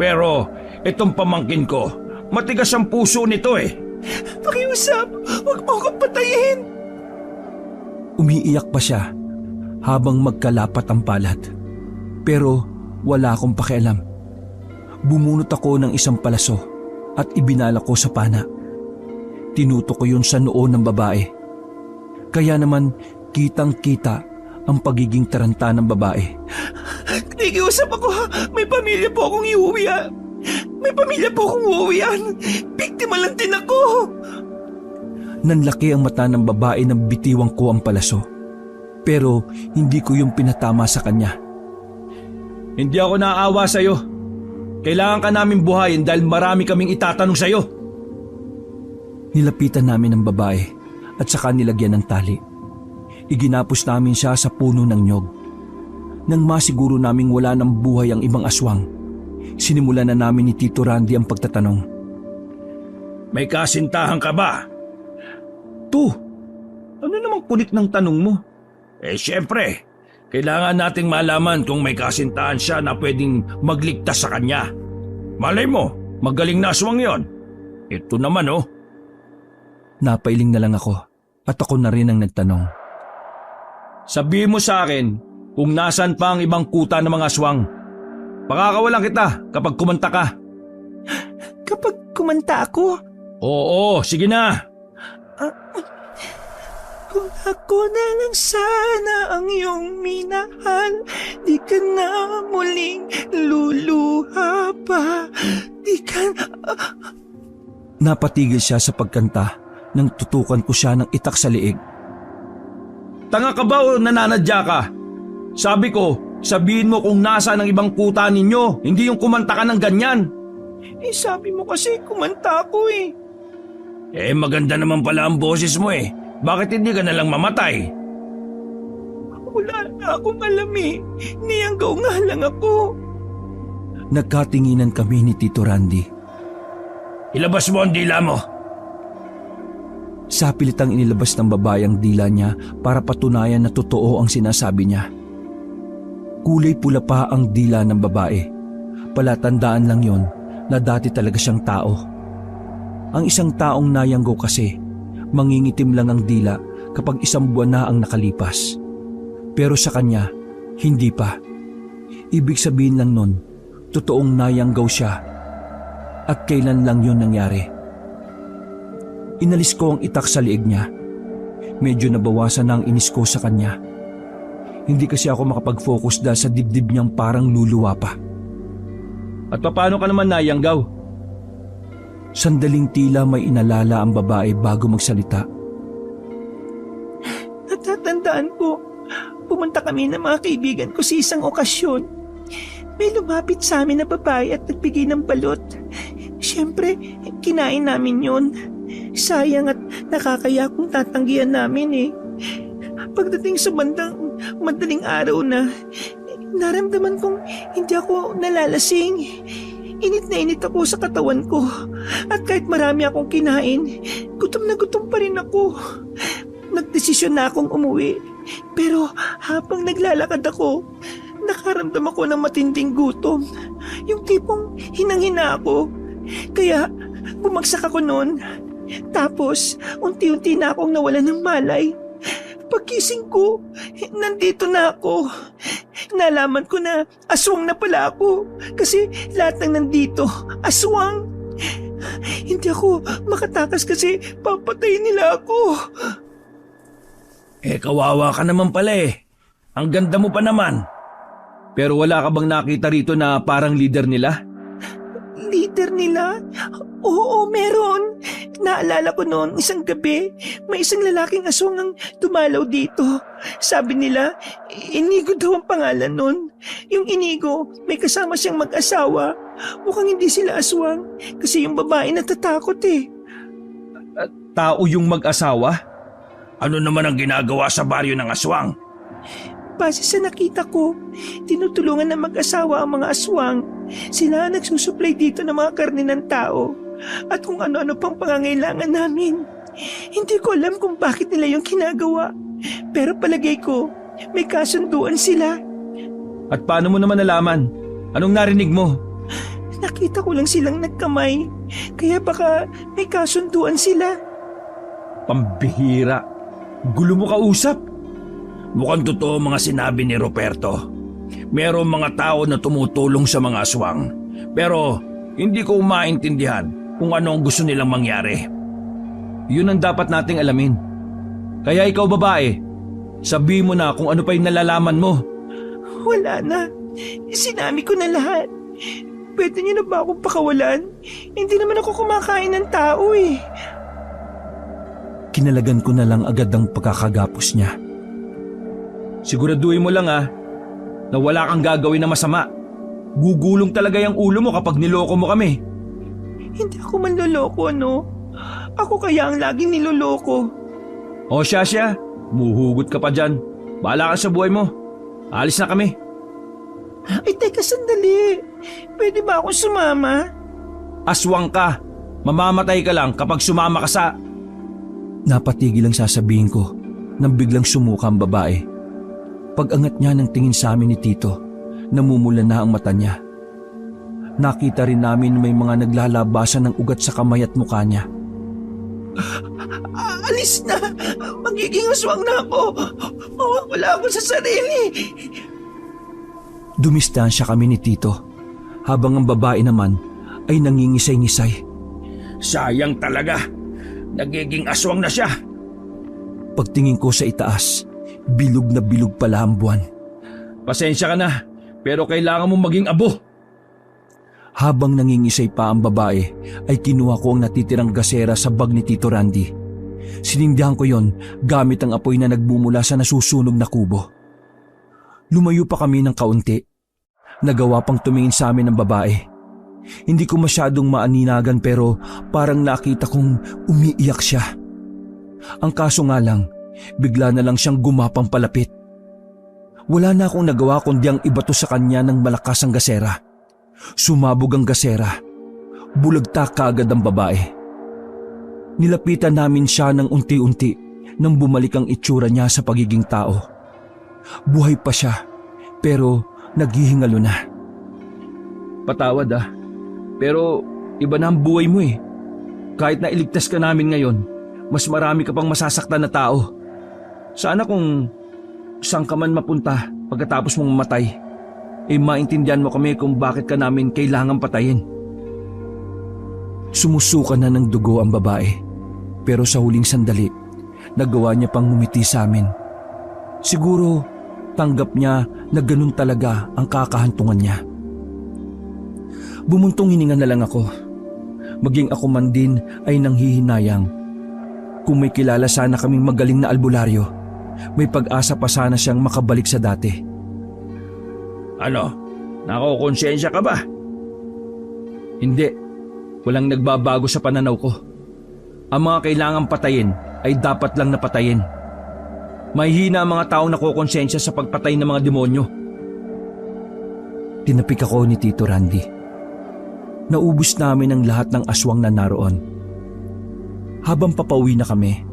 Pero itong pamangkin ko, matigas ang puso nito eh. Pakiusap, huwag mo akong patayin. Umiiyak pa siya habang magkalapat ang palad. Pero wala akong pakialam. Bumunot ako ng isang palaso at ibinala ko sa pana. Tinutok ko yun sa noo ng babae. Kaya naman kitang-kita ang pagiging taranta ng babae. Nakikiusap ako, may pamilya po akong iuwian. May pamilya po akong uuwian. Biktima lang din ako. Nanlaki ang mata ng babae nang bitiwang ko ang palaso. Pero hindi ko yung pinatama sa kanya. Hindi ako naaawa sa'yo. Kailangan ka namin buhayin dahil marami kaming itatanong sa'yo. Nilapitan namin ang babae at saka nilagyan ng tali. Iginapos namin siya sa puno ng nyog. Nang masiguro naming wala ng buhay ang ibang aswang, sinimulan na namin ni Tito Randy ang pagtatanong. May kasintahan ka ba? Ano namang kulit ng tanong mo? Siyempre, Kailangan nating malaman kung may kasintahan siya na pwedeng magligtas sa kanya. Malay mo, magaling na aswang yon. Ito naman oh. Napailing na lang ako at ako na rin ang nagtanong. Sabihin mo sa akin kung nasan pa ang ibang kuta ng mga aswang. Pakakawalan kita kapag kumanta ka. Kapag kumanta ako, Oo, sige na. kung ako na lang sana ang iyong minahal, di ka na muling luluha pa, di ka na... Napatigil siya sa pagkanta nang tutukan ko siya ng itak sa liig. Tanga ka ba o nananadya ka? Sabi ko, sabihin mo kung nasaan ang ibang kuta ninyo, hindi yung kumanta ka ng ganyan. sabi mo kasi kumanta ako eh. Maganda naman pala ang boses mo eh. Bakit hindi ka nalang mamatay? Wala na akong alam eh. Niyanggaw nga lang ako. Nagkatinginan kami ni Tito Randy. Ilabas mo ang dila mo. Sa pilitang inilabas ng babae ang dila niya para patunayan na totoo ang sinasabi niya. Kulay pula pa ang dila ng babae. Palatandaan lang yon na dati talaga siyang tao. Ang isang taong nayanggaw kasi, mangingitim lang ang dila kapag 1 buwan na ang nakalipas. Pero sa kanya, hindi pa. Ibig sabihin lang nun, totoong nayanggaw siya. At kailan lang yon nangyari. Inalis ko ang itak sa liig niya. Medyo nabawasan na ang inis ko sa kanya. Hindi kasi ako makapag-focus dahil sa dibdib niyang parang luluwa pa. At paano ka naman nayanggaw? Sandaling tila may inalala ang babae bago magsalita. Natatandaan ko, pumunta kami ng mga kaibigan ko sa isang okasyon. May lumapit sa amin na babae at nagbigay ng balot. Siyempre, kinain namin yon. Sayang at nakakaya kung tatanggihan namin eh. Pagdating sa madaling araw na, naramdaman kong hindi ako nalalasing. Init na init ako sa katawan ko. At kahit marami akong kinain, gutom na gutom pa rin ako. Nagdesisyon na akong umuwi. Pero habang naglalakad ako, nakaramdam ako ng matinding gutom. Yung tipong hinang-hina ako. Kaya bumagsak ako noon. Tapos unti-unti na akong nawalan ng malay. Pagkising ko, nandito na ako. Nalaman ko na aswang na pala ako. Kasi lahat ng nandito, aswang. Hindi ako makatakas kasi papatayin nila ako. Kawawa ka naman pala eh. Ang ganda mo pa naman. Pero wala ka bang nakita rito na parang leader nila? Leader nila? Oo, meron. Naalala ko noon, isang gabi, may isang lalaking aswang ang dumalaw dito. Sabi nila, Inigo daw ang pangalan nun. Yung Inigo, may kasama siyang mag-asawa. Mukhang hindi sila aswang kasi yung babae natatakot eh. Tao yung mag-asawa? Ano naman ang ginagawa sa baryo ng aswang? Base sa nakita ko, tinutulungan ng mag-asawa ang mga aswang. Sila ang nagsusupply dito ng mga karne ng tao. At kung ano-ano pang pangangailangan namin. Hindi ko alam kung bakit nila yung ginagawa. Pero palagay ko, may kasunduan sila. At paano mo naman nalaman? Anong narinig mo? Nakita ko lang silang nagkamay. Kaya baka may kasunduan sila. Pambihira. Gulo mo kausap. Mukhang totoo mga sinabi ni Roberto. Merong mga tao na tumutulong sa mga aswang. Pero hindi ko maintindihan kung ano ang gusto nilang mangyari. Yun ang dapat nating alamin. Kaya ikaw babae, sabihin mo na kung ano pa yung nalalaman mo. Wala na. Sinami ko na lahat. Pwede niyo na ba akong pakawalan? Hindi naman ako kumakain ng tao eh. Kinalagan ko na lang agad ang pagkakagapos niya. Siguraduhin mo lang na wala kang gagawin na masama. Gugulong talaga yung ulo mo kapag niloko mo kami. Hindi ako manloloko, no? Ako kaya ang laging niloloko. O siya, muhugot ka pa dyan. Bahala ka sa buhay mo. Alis na kami. Ay, teka sandali. Pwede ba akong sumama? Aswang ka. Mamamatay ka lang kapag sumama ka sa... Napatigil ang sasabihin ko nang biglang sumuka ang babae. Pag-angat niya ng tingin sa amin ni Tito, namumula na ang mata niya. Nakita rin namin may mga naglalabasan ng ugat sa kamay at mukha niya. Alis na! Magiging aswang na ako! Mawawala ako sa sarili! Dumistansya kami ni Tito, habang ang babae naman ay nangingisay-ngisay. Sayang talaga. Nagiging aswang na siya. Pagtingin ko sa itaas, bilog na bilog pala ang buwan. Pasensya ka na, pero kailangan mong maging abo. Habang nangingisay pa ang babae, ay kinuha ko ang natitirang gasera sa bag ni Tito Randy. Sinindihan ko yon gamit ang apoy na nagbumula sa nasusunog na kubo. Lumayo pa kami ng kaunti. Nagawa pang tumingin sa amin ng babae. Hindi ko masyadong maaninagan pero parang nakita kong umiiyak siya. Ang kaso nga lang, bigla na lang siyang gumapang palapit. Wala na akong nagawa kundi ang ibato sa kanya ng malakas ang gasera. Sumabog ang gasera. Bulagta kaagad ang babae. Nilapitan namin siya ng unti-unti nang bumalik ang itsura niya sa pagiging tao. Buhay pa siya, pero naghihingalo na. Patawad pero iba na ang buhay mo eh. Kahit na iligtas ka namin ngayon, mas marami ka pang masasaktan na tao. Sana kung saan ka man mapunta pagkatapos mong mamatay, maintindihan mo kami kung bakit ka namin kailangang patayin. Sumusuka na ng dugo ang babae, pero sa huling sandali, nagawa niya pang ngumiti sa amin. Siguro, tanggap niya na ganun talaga ang kakahantungan niya. Bumuntong hininga na lang ako. Maging ako man din ay nanghihinayang. Kung may kilala sana kaming magaling na albularyo, may pag-asa pa sana siyang makabalik sa dati. Ano? Nakokonsensya ka ba? Hindi. Walang nagbabago sa pananaw ko. Ang mga kailangang patayin ay dapat lang napatayin. Mahihina ang mga taong nakokonsensya sa pagpatay ng mga demonyo. Tinapik ako ni Tito Randy. Naubos namin ang lahat ng aswang na naroon. Habang papauwi na kami,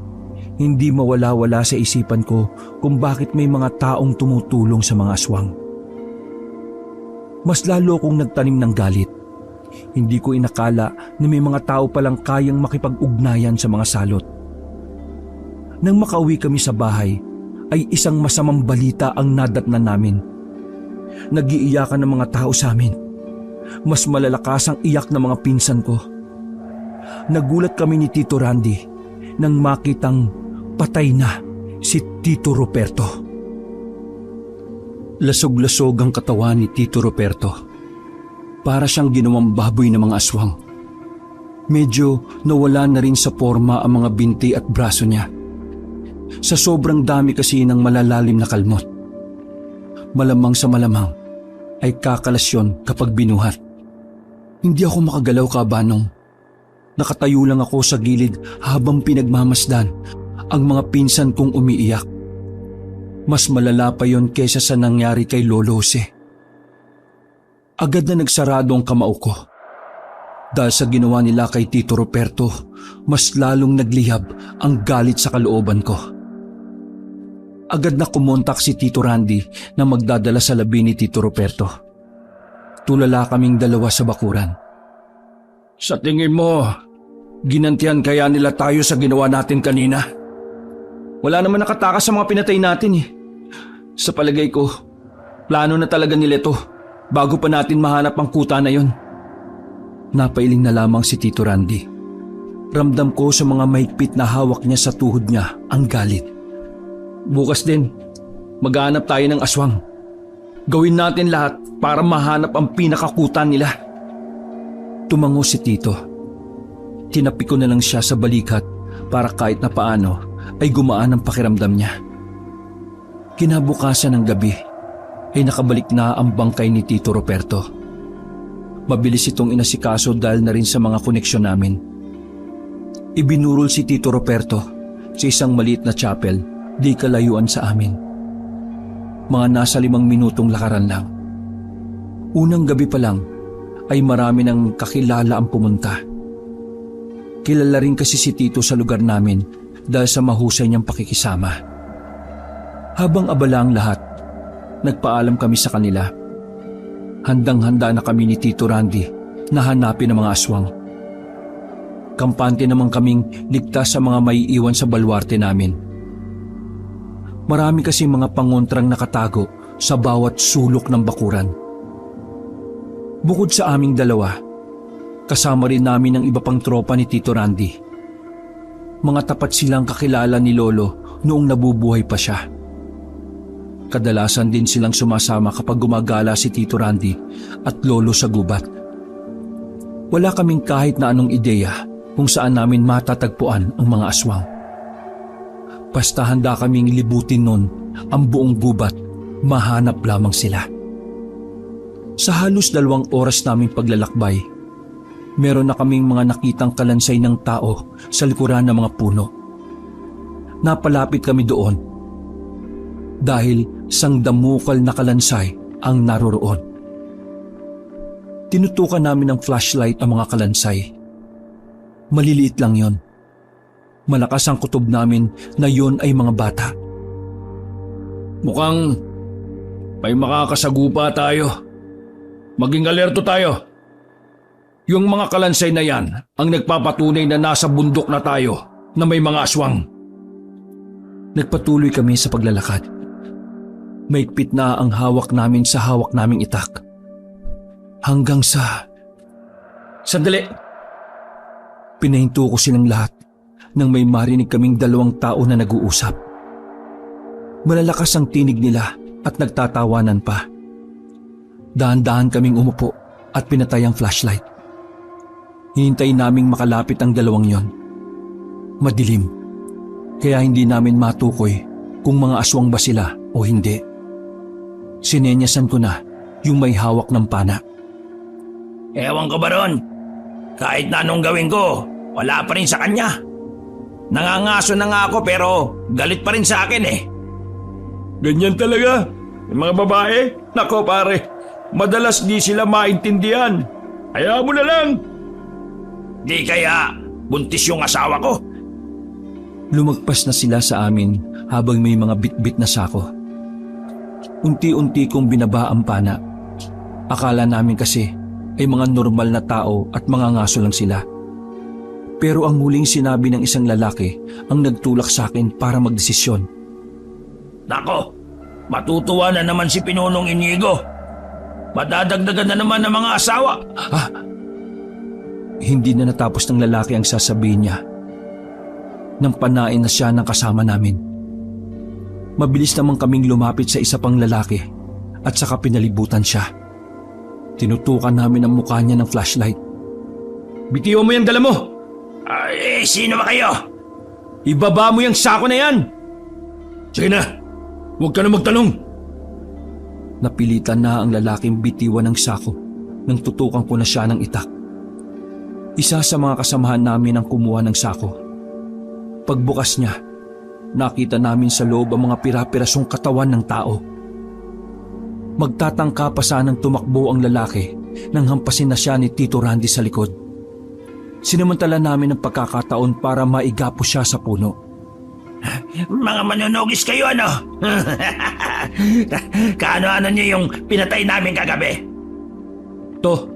hindi mawala-wala sa isipan ko kung bakit may mga taong tumutulong sa mga aswang. Mas lalo kong nagtanim ng galit. Hindi ko inakala na may mga tao palang kayang makipag-ugnayan sa mga salot. Nang makauwi kami sa bahay, ay isang masamang balita ang nadatnan namin. Nag-iiyakan ng mga tao sa amin. Mas malalakas ang iyak ng mga pinsan ko. Nagulat kami ni Tito Randy nang makitang patay na si Tito Ruperto. Lasog-lasog ang katawan ni Tito Ruperto. Para siyang ginawang baboy ng mga aswang. Medyo nawala na rin sa forma ang mga binti at braso niya. Sa sobrang dami kasi ng malalalim na kalmot. Malamang sa malamang ay kakalasyon kapag binuhat. Hindi ako makagalaw, Kabanong. Nakatayo lang ako sa gilid habang pinagmamasdan ang mga pinsan kong umiiyak. Mas malala pa yon kaysa sa nangyari kay Lolo Jose. Agad na nagsarado ang kamao ko. Dahil sa ginawa nila kay Tito Ruperto, mas lalong naglihab ang galit sa kalooban ko. Agad na kumontak si Tito Randy na magdadala sa labi ni Tito Ruperto. Tulala kaming dalawa sa bakuran. Sa tingin mo, ginantihan kaya nila tayo sa ginawa natin kanina? Wala naman nakatakas sa mga pinatay natin eh. Sa palagay ko, plano na talaga nila ito bago pa natin mahanap ang kuta na yon. Napailing na lamang si Tito Randy. Ramdam ko sa mga mahigpit na hawak niya sa tuhod niya ang galit. Bukas din, maghanap tayo ng aswang. Gawin natin lahat para mahanap ang pinakakuta nila. Tumango si Tito. Tinapik ko na lang siya sa balikat para kahit na paano ay gumaan ang pakiramdam niya. Kinabukasan ng gabi ay nakabalik na ang bangkay ni Tito Ruperto. Mabilis itong inasikaso dahil na rin sa mga koneksyon namin. Ibinurol si Tito Ruperto sa isang maliit na chapel di kalayuan sa amin. Mga nasa 5 minutong lakaran lang. Unang gabi pa lang ay marami ng kakilala ang pumunta. Kilala rin kasi si Tito sa lugar namin dahil sa mahusay niyang pakikisama. Habang abala ang lahat, Nagpaalam kami sa kanila. Handang-handa na kami ni Tito Randy na hanapin ang mga aswang. Kampante naman kaming ligtas sa mga maiiwan sa balwarte namin. Marami kasi mga pangontrang nakatago sa bawat sulok ng bakuran. Bukod sa aming dalawa, kasama rin namin ang iba pang tropa ni Tito Randy. Mga tapat silang kakilala ni Lolo noong nabubuhay pa siya. Kadalasan din silang sumasama kapag gumagala si Tito Randy at Lolo sa gubat. Wala kaming kahit na anong ideya kung saan namin matatagpuan ang mga aswang. Basta handa kaming libutin nun ang buong gubat, mahanap lamang sila. Sa halos 2 oras naming paglalakbay, meron na kaming mga nakitang kalansay ng tao sa likuran ng mga puno. Napalapit kami doon dahil sangdamukal na kalansay ang naroroon. Tinutukan namin ng flashlight ang mga kalansay. Maliliit lang yon. Malakas ang kutob namin na yon ay mga bata. Mukhang may makakasagupa tayo. Maging alerto tayo. Yung mga kalansay na yan ang nagpapatunay na nasa bundok na tayo na may mga aswang. Nagpatuloy kami sa paglalakad. Maigpit na ang hawak namin sa hawak naming itak. Hanggang sa... Sandali! Pinahinto ko silang lahat nang may marinig kaming 2 tao na nag-uusap. Malalakas ang tinig nila at nagtatawanan pa. Dahan-dahan kaming umupo at pinatay ang flashlight. Hinintay naming makalapit ang 2 yon. Madilim, kaya hindi namin matukoy kung mga aswang ba sila o hindi. Sinenyasan ko na yung may hawak ng pana. Ewan ko ba ron? Kahit na anong gawin ko, wala pa rin sa kanya. Nangangaso na nga ako pero galit pa rin sa akin eh. Ganyan talaga. Yung mga babae, nako pare, madalas di sila maintindihan. Hayaan mo na lang. Di kaya buntis yung asawa ko. Lumagpas na sila sa amin habang may mga bitbit na sako. Unti-unti kong binaba ang pana. Akala namin kasi ay mga normal na tao at mga ngaso lang sila. Pero ang huling sinabi ng isang lalaki ang nagtulak sa akin para magdesisyon. Nako, matutuwa na naman si Pinonong Inigo. Madadagdagan na naman ng mga asawa. Hindi na natapos ng lalaki ang sasabihin niya. Nang panain na siya ng kasama namin. Mabilis naman kaming lumapit sa isa pang lalaki at saka pinalibutan siya. Tinutukan namin ang mukha niya ng flashlight. Bitiwan mo yung dala mo. Sino ba kayo? Ibaba mo yung sako na yan. Sige na, huwag ka na magtanong. Napilitan na ang lalaking bitiwan ng sako nang tutukan ko na siya ng itak. Isa sa mga kasamahan namin ang kumuha ng sako. Pagbukas niya, nakita namin sa loob ang mga pira-pirasong katawan ng tao. Magtatangka pa sanang tumakbo ang lalaki nang hampasin na siya ni Tito Randy sa likod. Sinamantala namin ang pagkakataon para maigapo siya sa puno. Mga manunugis kayo ano? Kaano-ano niyo yung pinatay namin kagabi? To,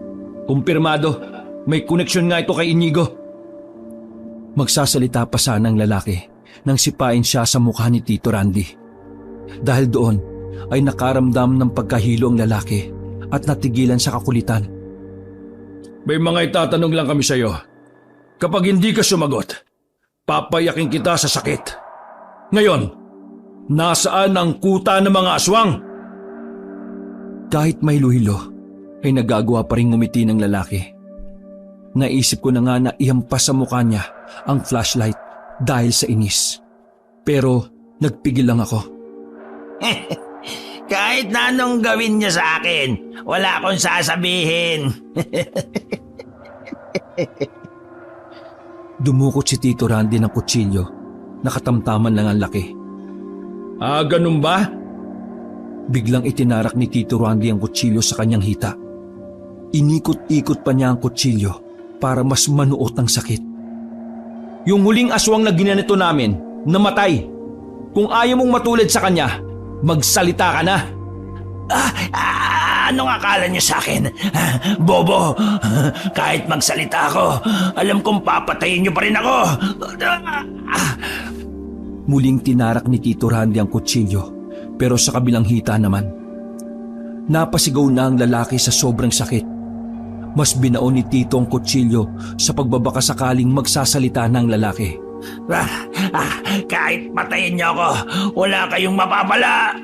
kumpirmado. May koneksyon nga ito kay Inigo. Magsasalita pa sana ang lalaki nang sipain siya sa mukha ni Tito Randy. Dahil doon ay nakaramdam ng pagkahilo ang lalaki at natigilan sa kakulitan. May mga itatanong lang kami sa'yo. Kapag hindi ka sumagot, papayakin kita sa sakit. Ngayon, nasaan ang kuta ng mga aswang? Kahit may luhilo, ay nagagawa pa rin ngumiti ng lalaki. Naisip ko na nga na ihampas sa mukha niya ang flashlight dahil sa inis. Pero nagpigil lang ako. Kahit na anong gawin niya sa akin, wala akong sasabihin. Dumukot si Tito Randy ng kutsilyo. Nakatamtaman lang ang laki. Ganun ba? Biglang itinarak ni Tito Randy ang kutsilyo sa kanyang hita. Inikot-ikot pa niya ang kutsilyo para mas manuot ang sakit. Yung huling aswang na ginanito namin, namatay. Kung ayaw mong matulad sa kanya, magsalita ka na. Anong akala niyo sa akin? Bobo, kahit magsalita ako, alam kong papatayin niyo pa rin ako. Muling tinarak ni Tito Randy ang kutsilyo, pero sa kabilang hita naman. Napasigaw na ang lalaki sa sobrang sakit. Mas binaon ni Tito ang kutsilyo sa pagbabaka sakaling magsasalita ng lalaki. Kahit patayin niyo ako, wala kayong mapapala.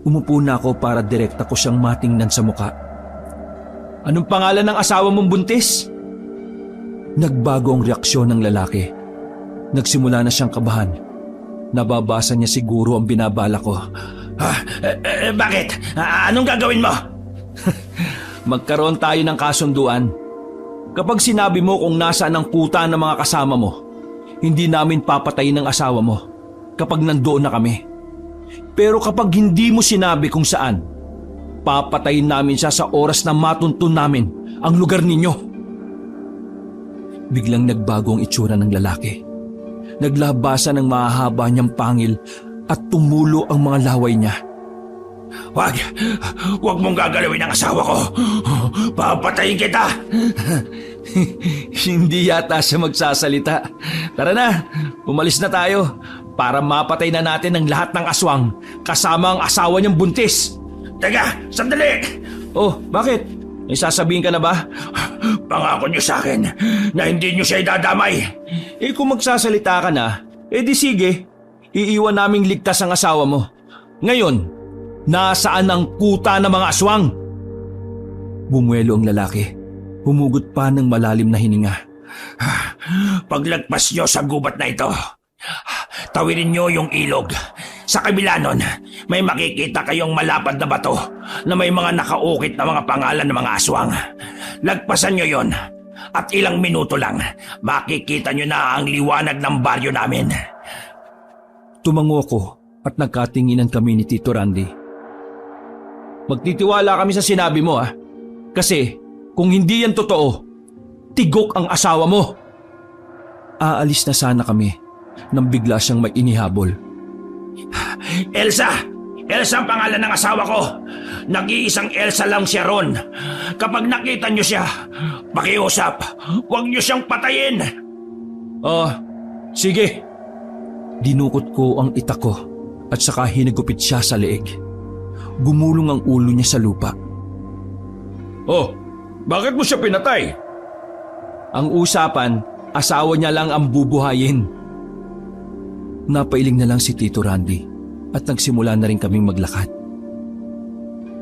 Umupo na ako para direkta ko siyang matingnan sa muka. Anong pangalan ng asawa mong buntis? Nagbago ang reaksyon ng lalaki. Nagsimula na siyang kabahan. Nababasa niya siguro ang binabala ko. Bakit? Anong gagawin mo? Magkaroon tayo ng kasunduan. Kapag sinabi mo kung nasaan ang kuta ng mga kasama mo, hindi namin papatayin ang asawa mo kapag nandoon na kami. Pero kapag hindi mo sinabi kung saan, papatayin namin siya sa oras na matuntun namin ang lugar ninyo. Biglang nagbago ang itsura ng lalaki. Naglabasan ng mahahaba niyang pangil at tumulo ang mga laway niya. Huwag mong gagalawin ang asawa ko. Papatayin kita. Hindi yata siya magsasalita. Tara na, umalis na tayo para mapatay na natin ang lahat ng aswang kasama ang asawa niyang buntis. Teka, sandali. Oh, bakit? May sasabihin ka na ba? Pangako niyo sa akin na hindi niyo siya idadamay. Eh kung magsasalita ka na, di sige. Iiwan naming ligtas ang asawa mo. Ngayon, nasaan ang kuta ng mga aswang? Bumuelo ang lalaki. Humugot pa ng malalim na hininga. Paglagpas niyo sa gubat na ito, tawirin niyo yung ilog. Sa kabila nun, may makikita kayong malapad na bato na may mga nakaukit na mga pangalan ng mga aswang. Lagpasan niyo yon at ilang minuto lang, makikita niyo na ang liwanag ng baryo namin. Tumango ako at nagkatinginan kami ni Tito Randy. Magtitiwala kami sa sinabi mo Kasi kung hindi yan totoo, tigok ang asawa mo. Aalis na sana kami nang bigla siyang may inihabol. Elsa! Elsa ang pangalan ng asawa ko. Nag-iisang Elsa lang siya ron. Kapag nakita niyo siya, pakiusap, huwag niyo siyang patayin. Sige. Dinukot ko ang itak ko at saka hinagupit siya sa leeg. Gumulong ang ulo niya sa lupa. Bakit mo siya pinatay? Ang usapan, asawa niya lang ang bubuhayin. Napailing na lang si Tito Randy at nagsimula na rin kaming maglakad.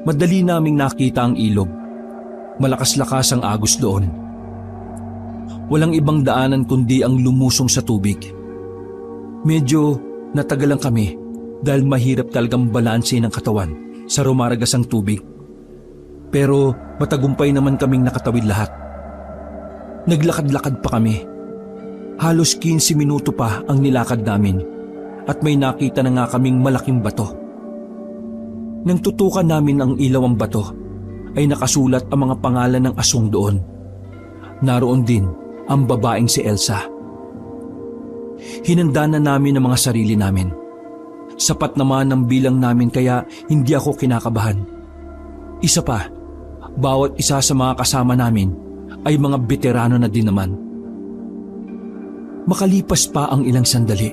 Madali naming nakita ang ilog. Malakas-lakas ang agos doon. Walang ibang daanan kundi ang lumusong sa tubig. Medyo natagalan kami dahil mahirap talagang balanse ng katawan sa rumaragasang tubig. Pero matagumpay naman kaming nakatawid lahat. Naglakad-lakad pa kami. Halos 15 minuto pa ang nilakad namin at may nakita na nga kaming malaking bato. Nang tutukan namin ang ilaw ang bato, ay nakasulat ang mga pangalan ng aswang doon. Naroon din ang babaeng si Elsa. Hinanda na namin ang mga sarili namin. Sapat naman ang bilang namin kaya hindi ako kinakabahan. Isa pa, bawat isa sa mga kasama namin ay mga veterano na din naman. Makalipas pa ang ilang sandali,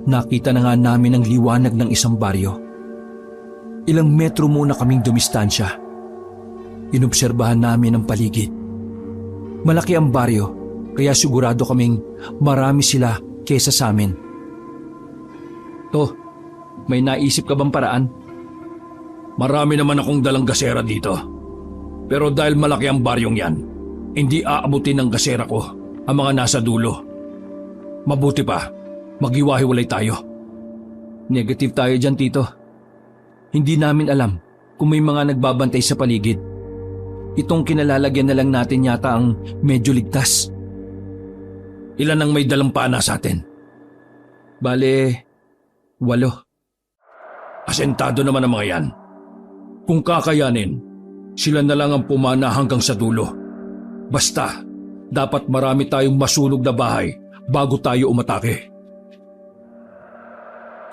nakita na nga namin ang liwanag ng isang baryo. Ilang metro muna kaming dumistansya. Inobserbahan namin ang paligid. Malaki ang baryo, kaya sigurado kaming marami sila kesa sa amin. May naisip ka bang paraan? Marami naman akong dalang gasera dito. Pero dahil malaki ang baryong yan, hindi aabutin ng gasera ko ang mga nasa dulo. Mabuti pa, maghiwa-hiwalay tayo. Negative tayo dyan, Tito. Hindi namin alam kung may mga nagbabantay sa paligid. Itong kinalalagyan na lang natin yata ang medyo ligtas. Ilan ang may dalang pana sa atin? Bale, 8. Asentado naman ang mga yan. Kung kakayanin, sila na lang ang pumana hanggang sa dulo. Basta, dapat marami tayong masunog na bahay bago tayo umatake.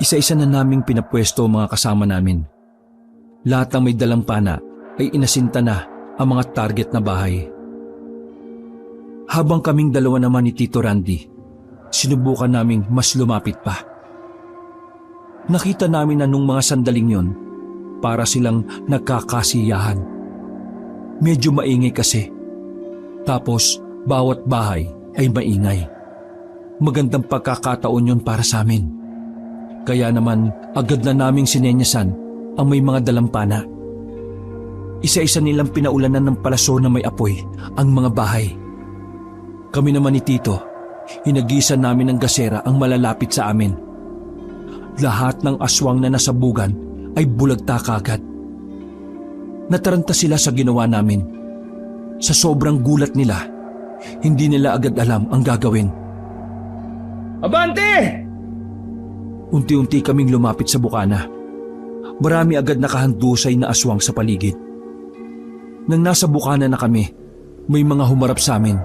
Isa-isa na naming pinapwesto ang mga kasama namin. Lahat ng may dalang pana ay inasinta na ang mga target na bahay. Habang kaming dalawa naman ni Tito Randy, sinubukan naming mas lumapit pa. Nakita namin na nung mga sandaling yon, para silang nagkakasiyahan. Medyo maingay kasi. Tapos bawat bahay ay maingay. Magandang pagkakataon yon para sa amin. Kaya naman agad na naming sinenyasan ang may mga dalampana. Isa-isa nilang pinaulanan ng palaso na may apoy ang mga bahay. Kami naman ni Tito, hinagisan namin ng gasera ang malalapit sa amin. Lahat ng aswang na nasabugan ay bulagta kaagad. Nataranta sila sa ginawa namin. Sa sobrang gulat nila, hindi nila agad alam ang gagawin. Abante! Unti-unti kaming lumapit sa bukana. Marami agad nakahandusay na aswang sa paligid. Nang nasa bukana na kami, may mga humarap sa amin.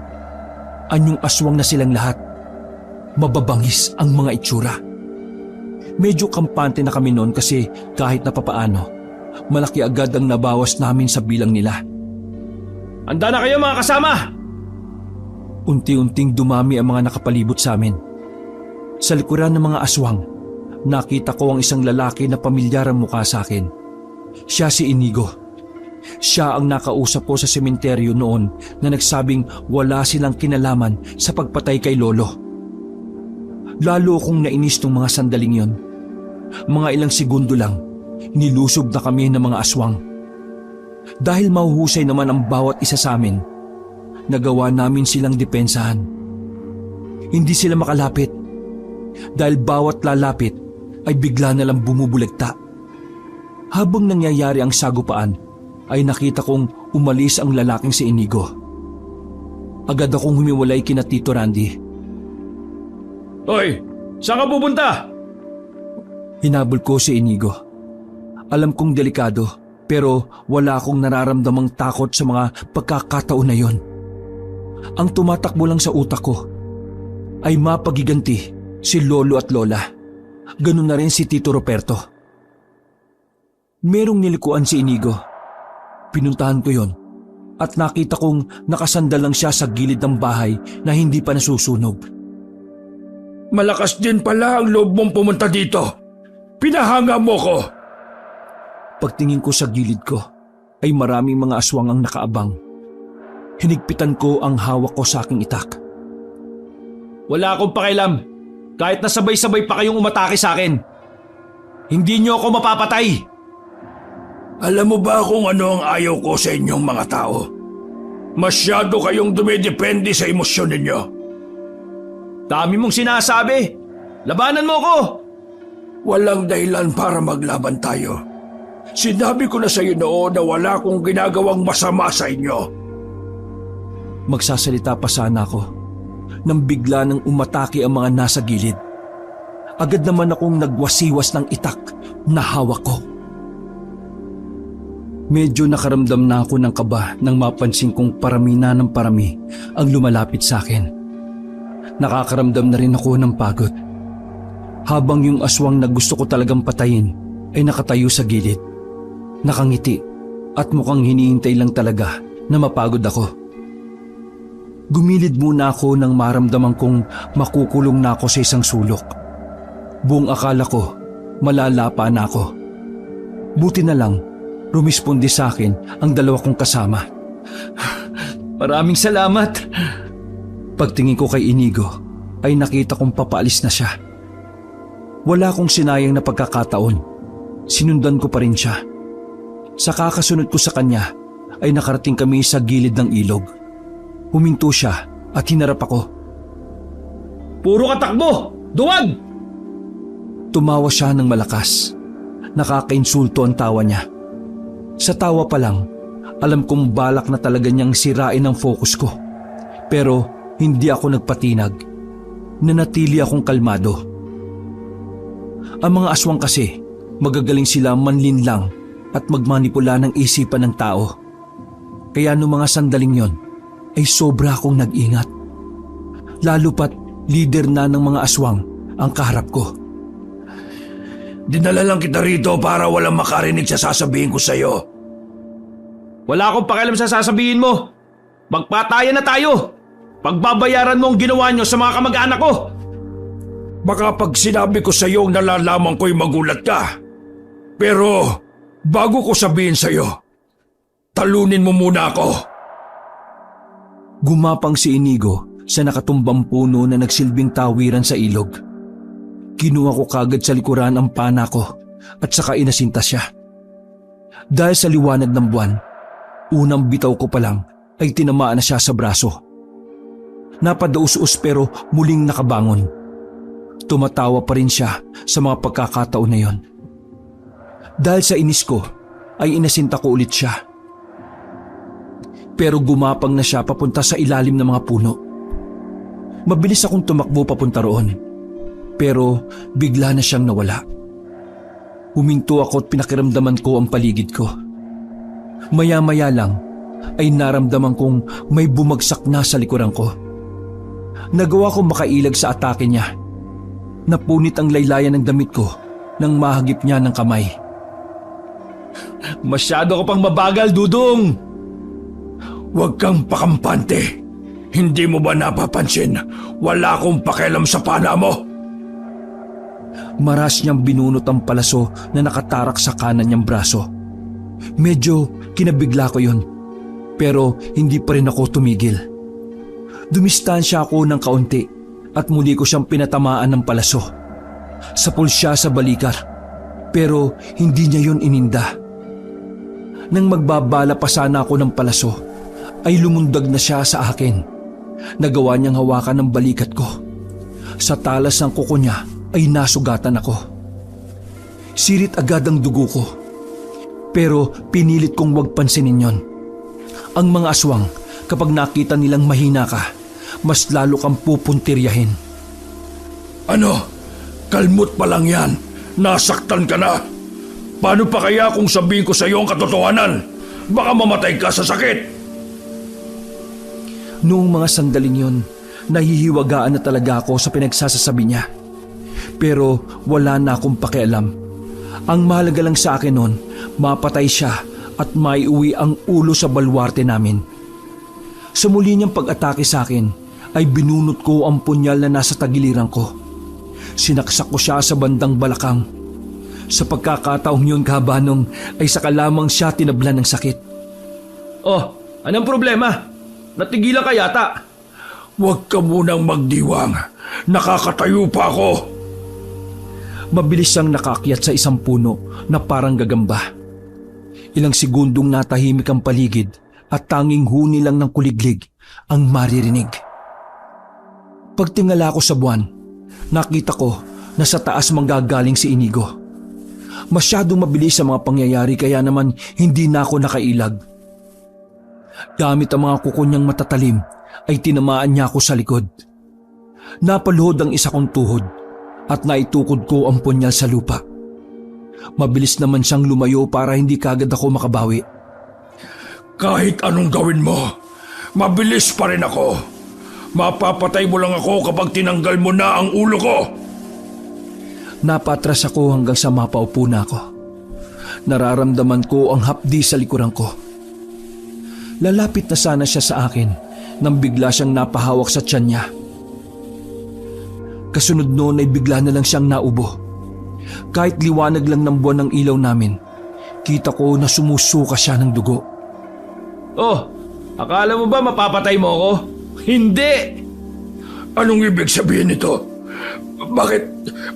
Anyong aswang na silang lahat. Mababangis ang mga itsura. Medyo kampante na kami noon kasi kahit na papaano, malaki agad ang nabawas namin sa bilang nila. Handa na kayo mga kasama! Unti-unting dumami ang mga nakapalibot sa amin. Sa likuran ng mga aswang, nakita ko ang isang lalaki na pamilyar ang mukha sa akin. Siya si Inigo. Siya ang nakausap ko sa sementeryo noon na nagsabing wala silang kinalaman sa pagpatay kay Lolo. Lalo akong nainis nung mga sandaling yon. Mga ilang segundo lang, nilusob na kami ng mga aswang. Dahil mahuhusay naman ang bawat isa sa amin, nagawa namin silang depensahan. Hindi sila makalapit dahil bawat lalapit ay bigla na lang bumubulagta. Habang nangyayari ang sagupaan, ay nakita kong umalis ang lalaking si Inigo. Agad akong humiwalay kina Tito Randy. Hoy, saan ka pupunta? Hinabol ko si Inigo. Alam kong delikado pero wala akong nararamdamang takot sa mga pagkakataon na yon. Ang tumatakbo lang sa utak ko ay mapagiganti si Lolo at Lola. Ganun na rin si Tito Roberto. Merong nilikuan si Inigo. Pinuntahan ko yon at nakita kong nakasandal lang siya sa gilid ng bahay na hindi pa nasusunog. Malakas din pala ang loob mong pumunta dito. Pinahanga mo ko. Pagtingin ko sa gilid ko ay maraming mga aswang ang nakaabang. Hinigpitan ko ang hawak ko sa aking itak. Wala akong pakialam. Kahit na sabay-sabay pa kayong umatake sa akin. Hindi niyo ako mapapatay. Alam mo ba kung ano ang ayaw ko sa inyong mga tao? Masyado kayong dumidepende sa emosyon ninyo. Dami mong sinasabi. Labanan mo ko. Walang dahilan para maglaban tayo. Sinabi ko na sa iyo noon na wala akong ginagawang masama sa inyo. Magsasalita pa sana ako nang bigla nang umatake ang mga nasa gilid. Agad naman akong nagwasiwas ng itak na hawak ko. Medyo nakaramdam na ako ng kaba nang mapansin kong parami na ng parami ang lumalapit sa akin. Nakakaramdam na rin ako ng pagod. Habang yung aswang na gusto ko talagang patayin ay nakatayo sa gilid. Nakangiti at mukhang hinihintay lang talaga na mapagod ako. Gumilid muna ako nang maramdaman kong makukulong na ako sa isang sulok. Buong akala ko malalapa na ako. Buti na lang rumisponde sa akin ang dalawa kong kasama. Maraming salamat. Pagtingin ko kay Inigo ay nakita kong papaalis na siya. Wala akong sinayang na pagkakataon. Sinundan ko pa rin siya. Sa kakasunod ko sa kanya ay nakarating kami sa gilid ng ilog. Huminto siya at hinarap ako. Puro ka takbo! Duwag! Tumawa siya ng malakas. Nakakainsulto ang tawa niya. Sa tawa pa lang, alam kong balak na talaga niyang sirain ang focus ko. Pero hindi ako nagpatinag. Nanatili akong kalmado. Ang mga aswang kasi, magagaling sila manlinlang at magmanipula ng isipan ng tao. Kaya noong mga sandaling yon, ay sobra akong nag-ingat. Lalo pat leader na ng mga aswang ang kaharap ko. Dinala lang kita rito para walang makarinig sa sasabihin ko sa'yo. Wala akong pakialam sa sasabihin mo. Magpatayan na tayo. Pagbabayaran mo ang ginawa nyo sa mga kamag-anak ko. Baka pag sinabi ko sa'yo ang nalalaman ko'y magulat ka. Pero bago ko sabihin sa'yo, talunin mo muna ako. Gumapang si Inigo sa nakatumbang puno na nagsilbing tawiran sa ilog. Kinuha ko kagad sa likuran ang pana ko at saka inasinta siya. Dahil sa liwanag ng buwan, unang bitaw ko pa lang ay tinamaan na siya sa braso. Napadaus-us pero muling nakabangon. Tumatawa pa rin siya sa mga pagkakataon na yon. Dahil sa inis ko ay inasinta ko ulit siya. Pero gumapang na siya papunta sa ilalim ng mga puno. Mabilis akong tumakbo papunta roon. Pero bigla na siyang nawala. Huminto ako at pinakiramdaman ko ang paligid ko. Maya-maya lang ay naramdaman kong may bumagsak na sa likuran ko. Nagawa ko makailag sa atake niya. Napunit ang laylayan ng damit ko nang mahagip niya ng kamay. Masyado ka pang mabagal, Dudong. Huwag kang pakampante. Hindi mo ba napapansin? Wala akong pakialam sa pana mo. Maras niyang binunot ang palaso na nakatarak sa kanan niyang braso. Medyo kinabigla ko yun, pero hindi pa rin ako tumigil. Dumistansya ako ng kaunti at muli ko siyang pinatamaan ng palaso. Sapul siya sa balikar, pero hindi niya yun ininda. Nang magbabala pa sana ako ng palaso, ay lumundag na siya sa akin. Nagawa niyang hawakan ng balikat ko. Sa talas ng kuko niya ay nasugatan ako. Sirit agad ang dugo ko. Pero pinilit kong huwag pansinin yon. Ang mga aswang, kapag nakita nilang mahina ka, mas lalo kang pupuntiryahin. Ano? Kalmot pa lang yan. Nasaktan ka na. Paano pa kaya kung sabihin ko sa iyo ang katotohanan? Baka mamatay ka sa sakit. Noong mga sandaling yon, nahihiwagaan na talaga ako sa pinagsasasabi niya. Pero wala na akong pakialam. Ang mahalaga lang sa akin noon, mapatay siya at maiuwi ang ulo sa balwarte namin. Sa muli niyang pag-atake sa akin, ay binunot ko ang punyal na nasa tagiliran ko. Sinaksak ko siya sa bandang balakang. Sa pagkakataong yun, Kabanong, ay saka lamang siya tinablan ng sakit. Oh, anong problema? Natigilan ka yata. Huwag ka munang magdiwang. Nakakatayo pa ako. Mabilis siyang nakakyat sa isang puno na parang gagamba. Ilang segundong natahimik ang paligid at tanging huni lang ng kuliglig ang maririnig. Pagtingala ko sa buwan, nakita ko na sa taas manggagaling si Inigo. Masyadong mabilis ang mga pangyayari kaya naman hindi na ako nakailag. Gamit ang mga kuko niyang matatalim ay tinamaan niya ako sa likod. Napaluhod ang isa kong tuhod at naitukod ko ang punyal sa lupa. Mabilis naman siyang lumayo para hindi kagad ako makabawi. Kahit anong gawin mo, mabilis pa rin ako. Mapapatay mo lang ako kapag tinanggal mo na ang ulo ko. Napatras ako hanggang sa mapaupo na ako. Nararamdaman ko ang hapdi sa likuran ko. Lalapit na sana siya sa akin nang bigla siyang napahawak sa tiyan niya. Kasunod noon ay bigla na lang siyang naubo. Kahit liwanag lang ng buwan ng ilaw namin, kita ko na sumusuka siya ng dugo. Oh, akala mo ba mapapatay mo ako? Hindi! Anong ibig sabihin nito?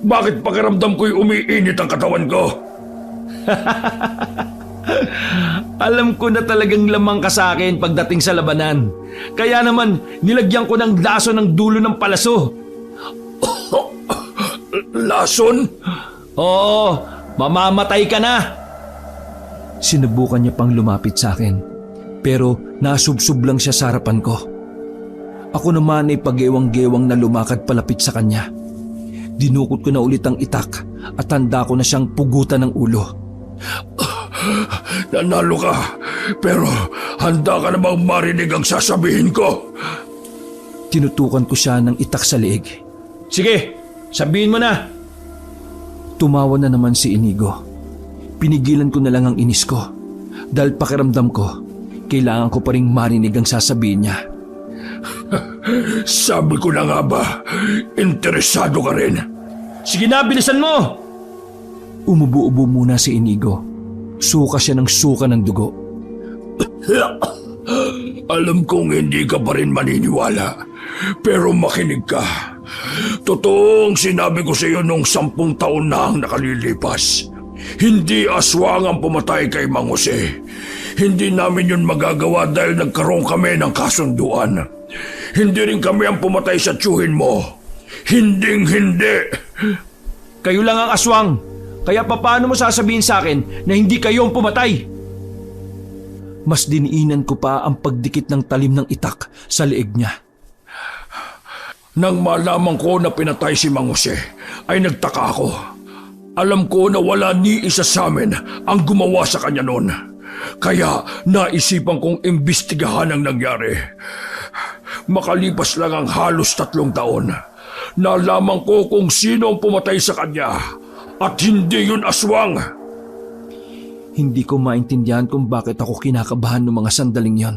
Bakit pakiramdam ko'y umiinit ang katawan ko? Alam ko na talagang lamang ka sa akin pagdating sa labanan. Kaya naman, nilagyan ko ng laso ng dulo ng palaso. Lason? Oo, mamamatay ka na. Sinubukan niya pang lumapit sa akin, pero nasubsob lang siya sa harapan ko. Ako naman ay pag-ewang-gewang na lumakad palapit sa kanya. Dinukot ko na ulit ang itak at handa ko na siyang pugutan ng ulo. Nanalo ka, pero handa ka namang marinig ang sasabihin ko. Tinutukan ko siya ng itak sa leeg. Sige, sabihin mo na. Tumawa na naman si Inigo. Pinigilan ko na lang ang inis ko dahil pakiramdam ko, kailangan ko pa ring marinig ang sasabihin niya. Sabi ko na nga ba, interesado ka rin. Sige na, bilisan mo! Umubo-ubo muna si Inigo. Suka siya ng suka ng dugo. Alam kong hindi ka pa rin maniniwala, pero makinig ka. Totoong sinabi ko sa iyo nung 10 taon na ang nakalilipas. Hindi aswang ang pumatay kay Mang Jose. Hindi namin yun magagawa dahil nagkaroon kami ng kasunduan. Hindi rin kami ang pumatay sa tiyuhin mo. Hinding-hindi. Kayo lang ang aswang. Kaya paano mo sasabihin sa akin na hindi kayo ang pumatay? Mas diniinan ko pa ang pagdikit ng talim ng itak sa leeg niya. Nang malaman ko na pinatay si Mang Jose, ay nagtaka ako. Alam ko na wala ni isa sa amin ang gumawa sa kanya noon. Kaya naisipan kong imbestigahan ang nangyari. Makalipas lang ang halos 3 taon, nalaman ko kung sino ang pumatay sa kanya at hindi yun aswang. Hindi ko maintindihan kung bakit ako kinakabahan ng mga sandaling yon.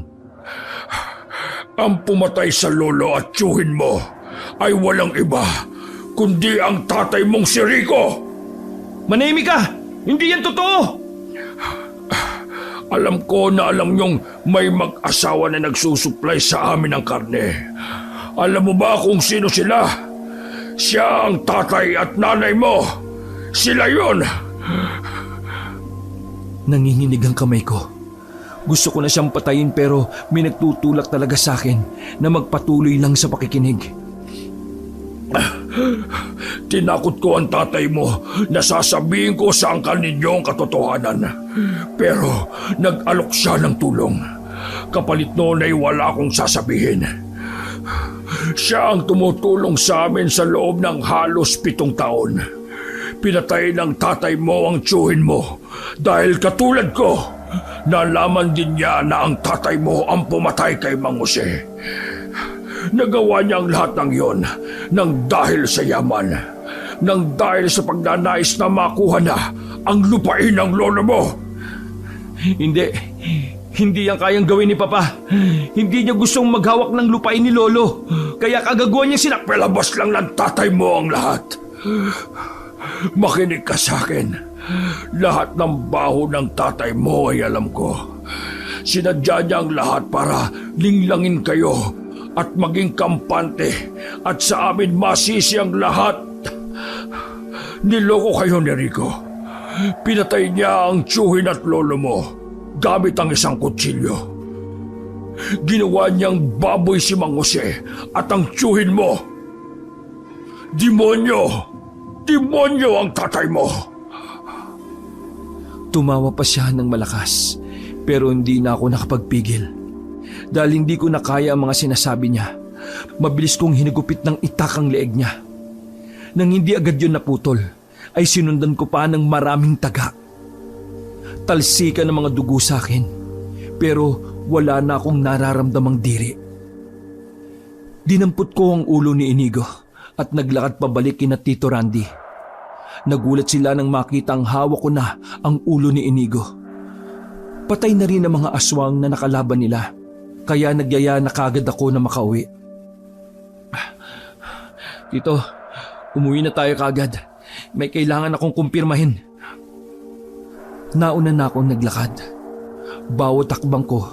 Ang pumatay sa lolo at tiyuhin mo ay walang iba kundi ang tatay mong si Rico. Manahimik ka! Hindi yan totoo! Alam ko na alam niyong may mag-asawa na nagsusupply sa amin ng karne. Alam mo ba kung sino sila? Siya ang tatay at nanay mo. Sila yun. Nanginginig ang kamay ko. Gusto ko na siyang patayin pero may nagtutulak talaga sa akin na magpatuloy lang sa pakikinig. Tinakot ko ang tatay mo na sasabihin ko sa angkan ninyo ang katotohanan. Pero nag-alok siya ng tulong. Kapalit noon ay wala akong sasabihin. Siya ang tumutulong sa amin sa loob ng halos 7 taon. Pinatay ng tatay mo ang tiyuhin mo dahil katulad ko, nalaman din niya na ang tatay mo ang pumatay kay Mang Jose. Nagawa niya ang lahat ng yon nang dahil sa yaman, nang dahil sa pagnanais na makuha na ang lupain ng lolo mo. Hindi yan kayang gawin ni Papa. Hindi niya gustong maghawak ng lupain ni Lolo. Kaya kagagawa niya Palabas lang ng tatay mo ang lahat. Makinig ka sa akin. Lahat ng baho ng tatay mo ay alam ko. Sinadya niya ang lahat para linglangin kayo at maging kampante at sa amin masisi ang lahat. Niloko kayo ni Rico. Pinatay niya ang tiyuhin at lolo mo gamit ang isang kutsilyo. Ginawa niyang baboy si Mang Jose at ang tiyuhin mo. Demonyo! Demonyo ang tatay mo! Tumawa pa siya ng malakas pero hindi na ako nakapagpigil. Dahil hindi ko na kaya ang mga sinasabi niya, mabilis kong hinagupit ng itak ang leeg niya. Nang hindi agad yun naputol, ay sinundan ko pa ng maraming taga. Talsikan ng mga dugo sa akin, pero wala na akong nararamdamang diri. Dinampot ko ang ulo ni Inigo at naglakad pabalik kina Tito Randy. Nagulat sila nang makita ang hawak ko na ang ulo ni Inigo. Patay na rin ang mga aswang na nakalaban nila, kaya nagyaya na kagad ako na makauwi. Tito, umuwi na tayo kagad. May kailangan akong kumpirmahin. Nauna na akong naglakad. Bawat takbang ko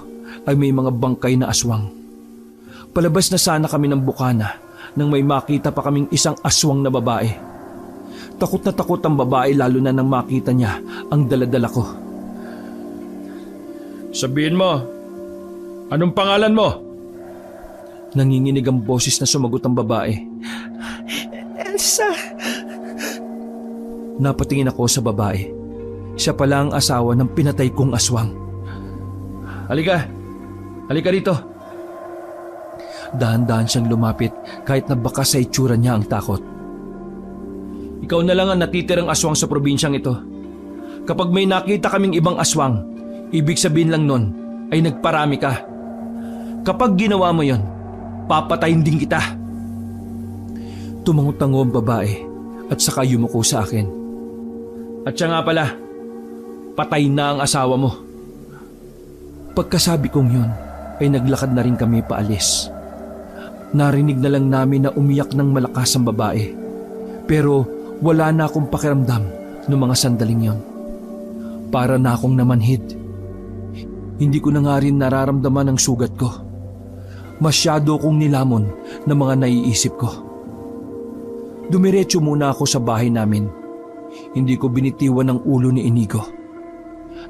ay may mga bangkay na aswang. Palabas na sana kami ng bukana nang may makita pa kaming isang aswang na babae. Takot na takot ang babae lalo na nang makita niya ang daladala ko. Sabihin mo, anong pangalan mo? Nanginginig ang boses na sumagot ang babae. Elsa. Napatingin ako sa babae. Siya pala ang asawa ng pinatay kong aswang. Halika dito. Dahan-dahan siyang lumapit kahit na baka sa itsura niya ang takot. Ikaw na lang ang natitirang aswang sa probinsyang ito. Kapag may nakita kaming ibang aswang, ibig sabihin lang nun ay nagparami ka. Kapag ginawa mo yon, papatayin din kita. Tumango-tango ang babae at saka yumuko sa akin. At siya nga pala, patay na ang asawa mo. Pagkasabi kong yun, ay naglakad na rin kami paalis. Narinig na lang namin na umiyak ng malakas ang babae. Pero wala na akong pakiramdam noong mga sandaling yon. Para na akong namanhid. Hindi ko na nga rin nararamdaman ang sugat ko. Masyado kong nilamon ng mga naiisip ko. Dumiretso muna ako sa bahay namin. Hindi ko binitiwan ang ulo ni Inigo.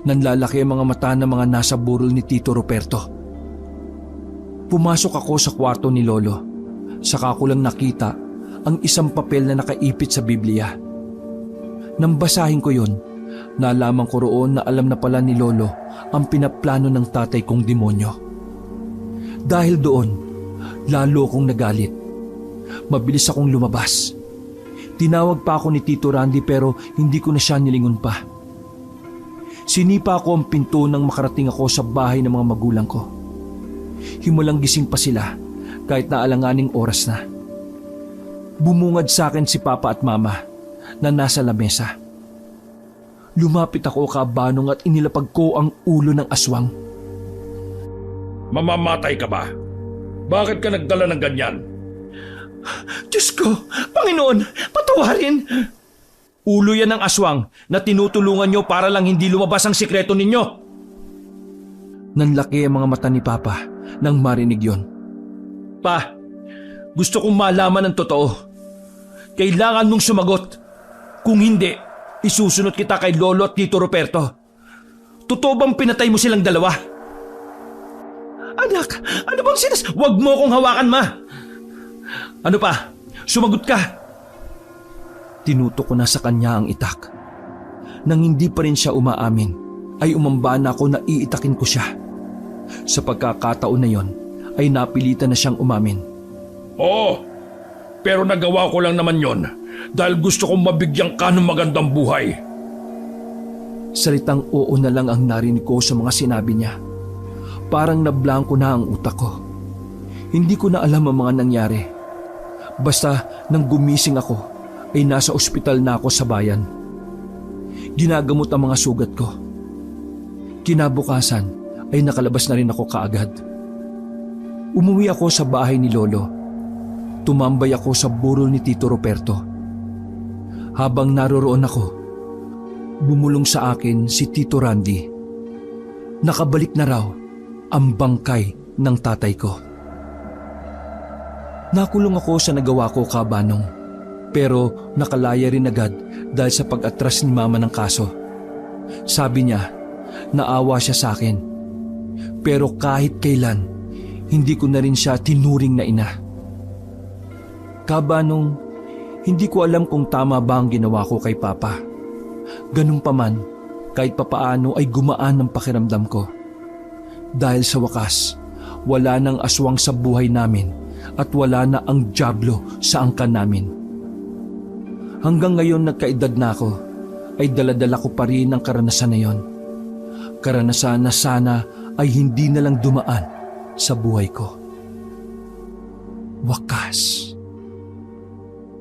Nanlalaki ang mga mata ng mga nasa burol ni Tito Ruperto. Pumasok ako sa kwarto ni Lolo. Saka ko lang nakita ang isang papel na nakaipit sa Biblia. Nang basahin ko yon, nalaman ko roon na alam na pala ni Lolo ang pinaplano ng tatay kong demonyo. Dahil doon, lalo akong nagalit. Mabilis akong lumabas. Tinawag pa ako ni Tito Randy pero hindi ko na siya nilingon pa. Sinipa ko ang pinto nang makarating ako sa bahay ng mga magulang ko. Himulang gising pa sila kahit na alanganing oras na. Bumungad sa akin si Papa at Mama na nasa lamesa. Lumapit ako kabanong at inilapag ko ang ulo ng aswang. Mamamatay ka ba? Bakit ka nagdala ng ganyan? Diyos ko, Panginoon, patawarin! Ulo yan ng aswang na tinutulungan nyo para lang hindi lumabas ang sikreto ninyo. Nanlaki ang mga mata ni Papa nang marinig yon. Pa, gusto kong malaman ang totoo. Kailangan mong sumagot. Kung hindi, isusunod kita kay Lolo at Tito Ruperto. Totoo bang pinatay mo silang dalawa? Anak, ano bang Huwag mo kong hawakan, Ma! Ano pa? Sumagot ka! Tinutok ko na sa kanya ang itak. Nang hindi pa rin siya umaamin, ay umamba na ako na iitakin ko siya. Sa pagkakataon na yon, ay napilitan na siyang umamin. Oo, pero nagawa ko lang naman yon dahil gusto kong mabigyan ka ng magandang buhay. Salitang oo na lang ang narinig ko sa mga sinabi niya. Parang nablangko na ang utak ko. Hindi ko na alam ang mga nangyari. Basta nang gumising ako, ay nasa ospital na ako sa bayan. Ginagamot ang mga sugat ko. Kinabukasan ay nakalabas na rin ako kaagad. Umuwi ako sa bahay ni Lolo. Tumambay ako sa burol ni Tito Ruperto. Habang naroroon ako, bumulong sa akin si Tito Randy. Nakabalik na raw ang bangkay ng tatay ko. Nakulong ako sa nagawa ko, Kabanong. Pero nakalaya rin agad dahil sa pag-atras ni Mama ng kaso. Sabi niya, naawa siya sa akin. Pero kahit kailan, hindi ko na rin siya tinuring na ina. Kabanong, hindi ko alam kung tama ba ang ginawa ko kay Papa. Ganun pa man, kahit papaano ay gumaan ang pakiramdam ko. Dahil sa wakas, wala nang aswang sa buhay namin at wala na ang dyablo sa angkan namin. Hanggang ngayon nagkaedad na ako, ay daladala ko pa rin ang karanasan na yon. Karanasan na sana ay hindi na lang dumaan sa buhay ko. Wakas.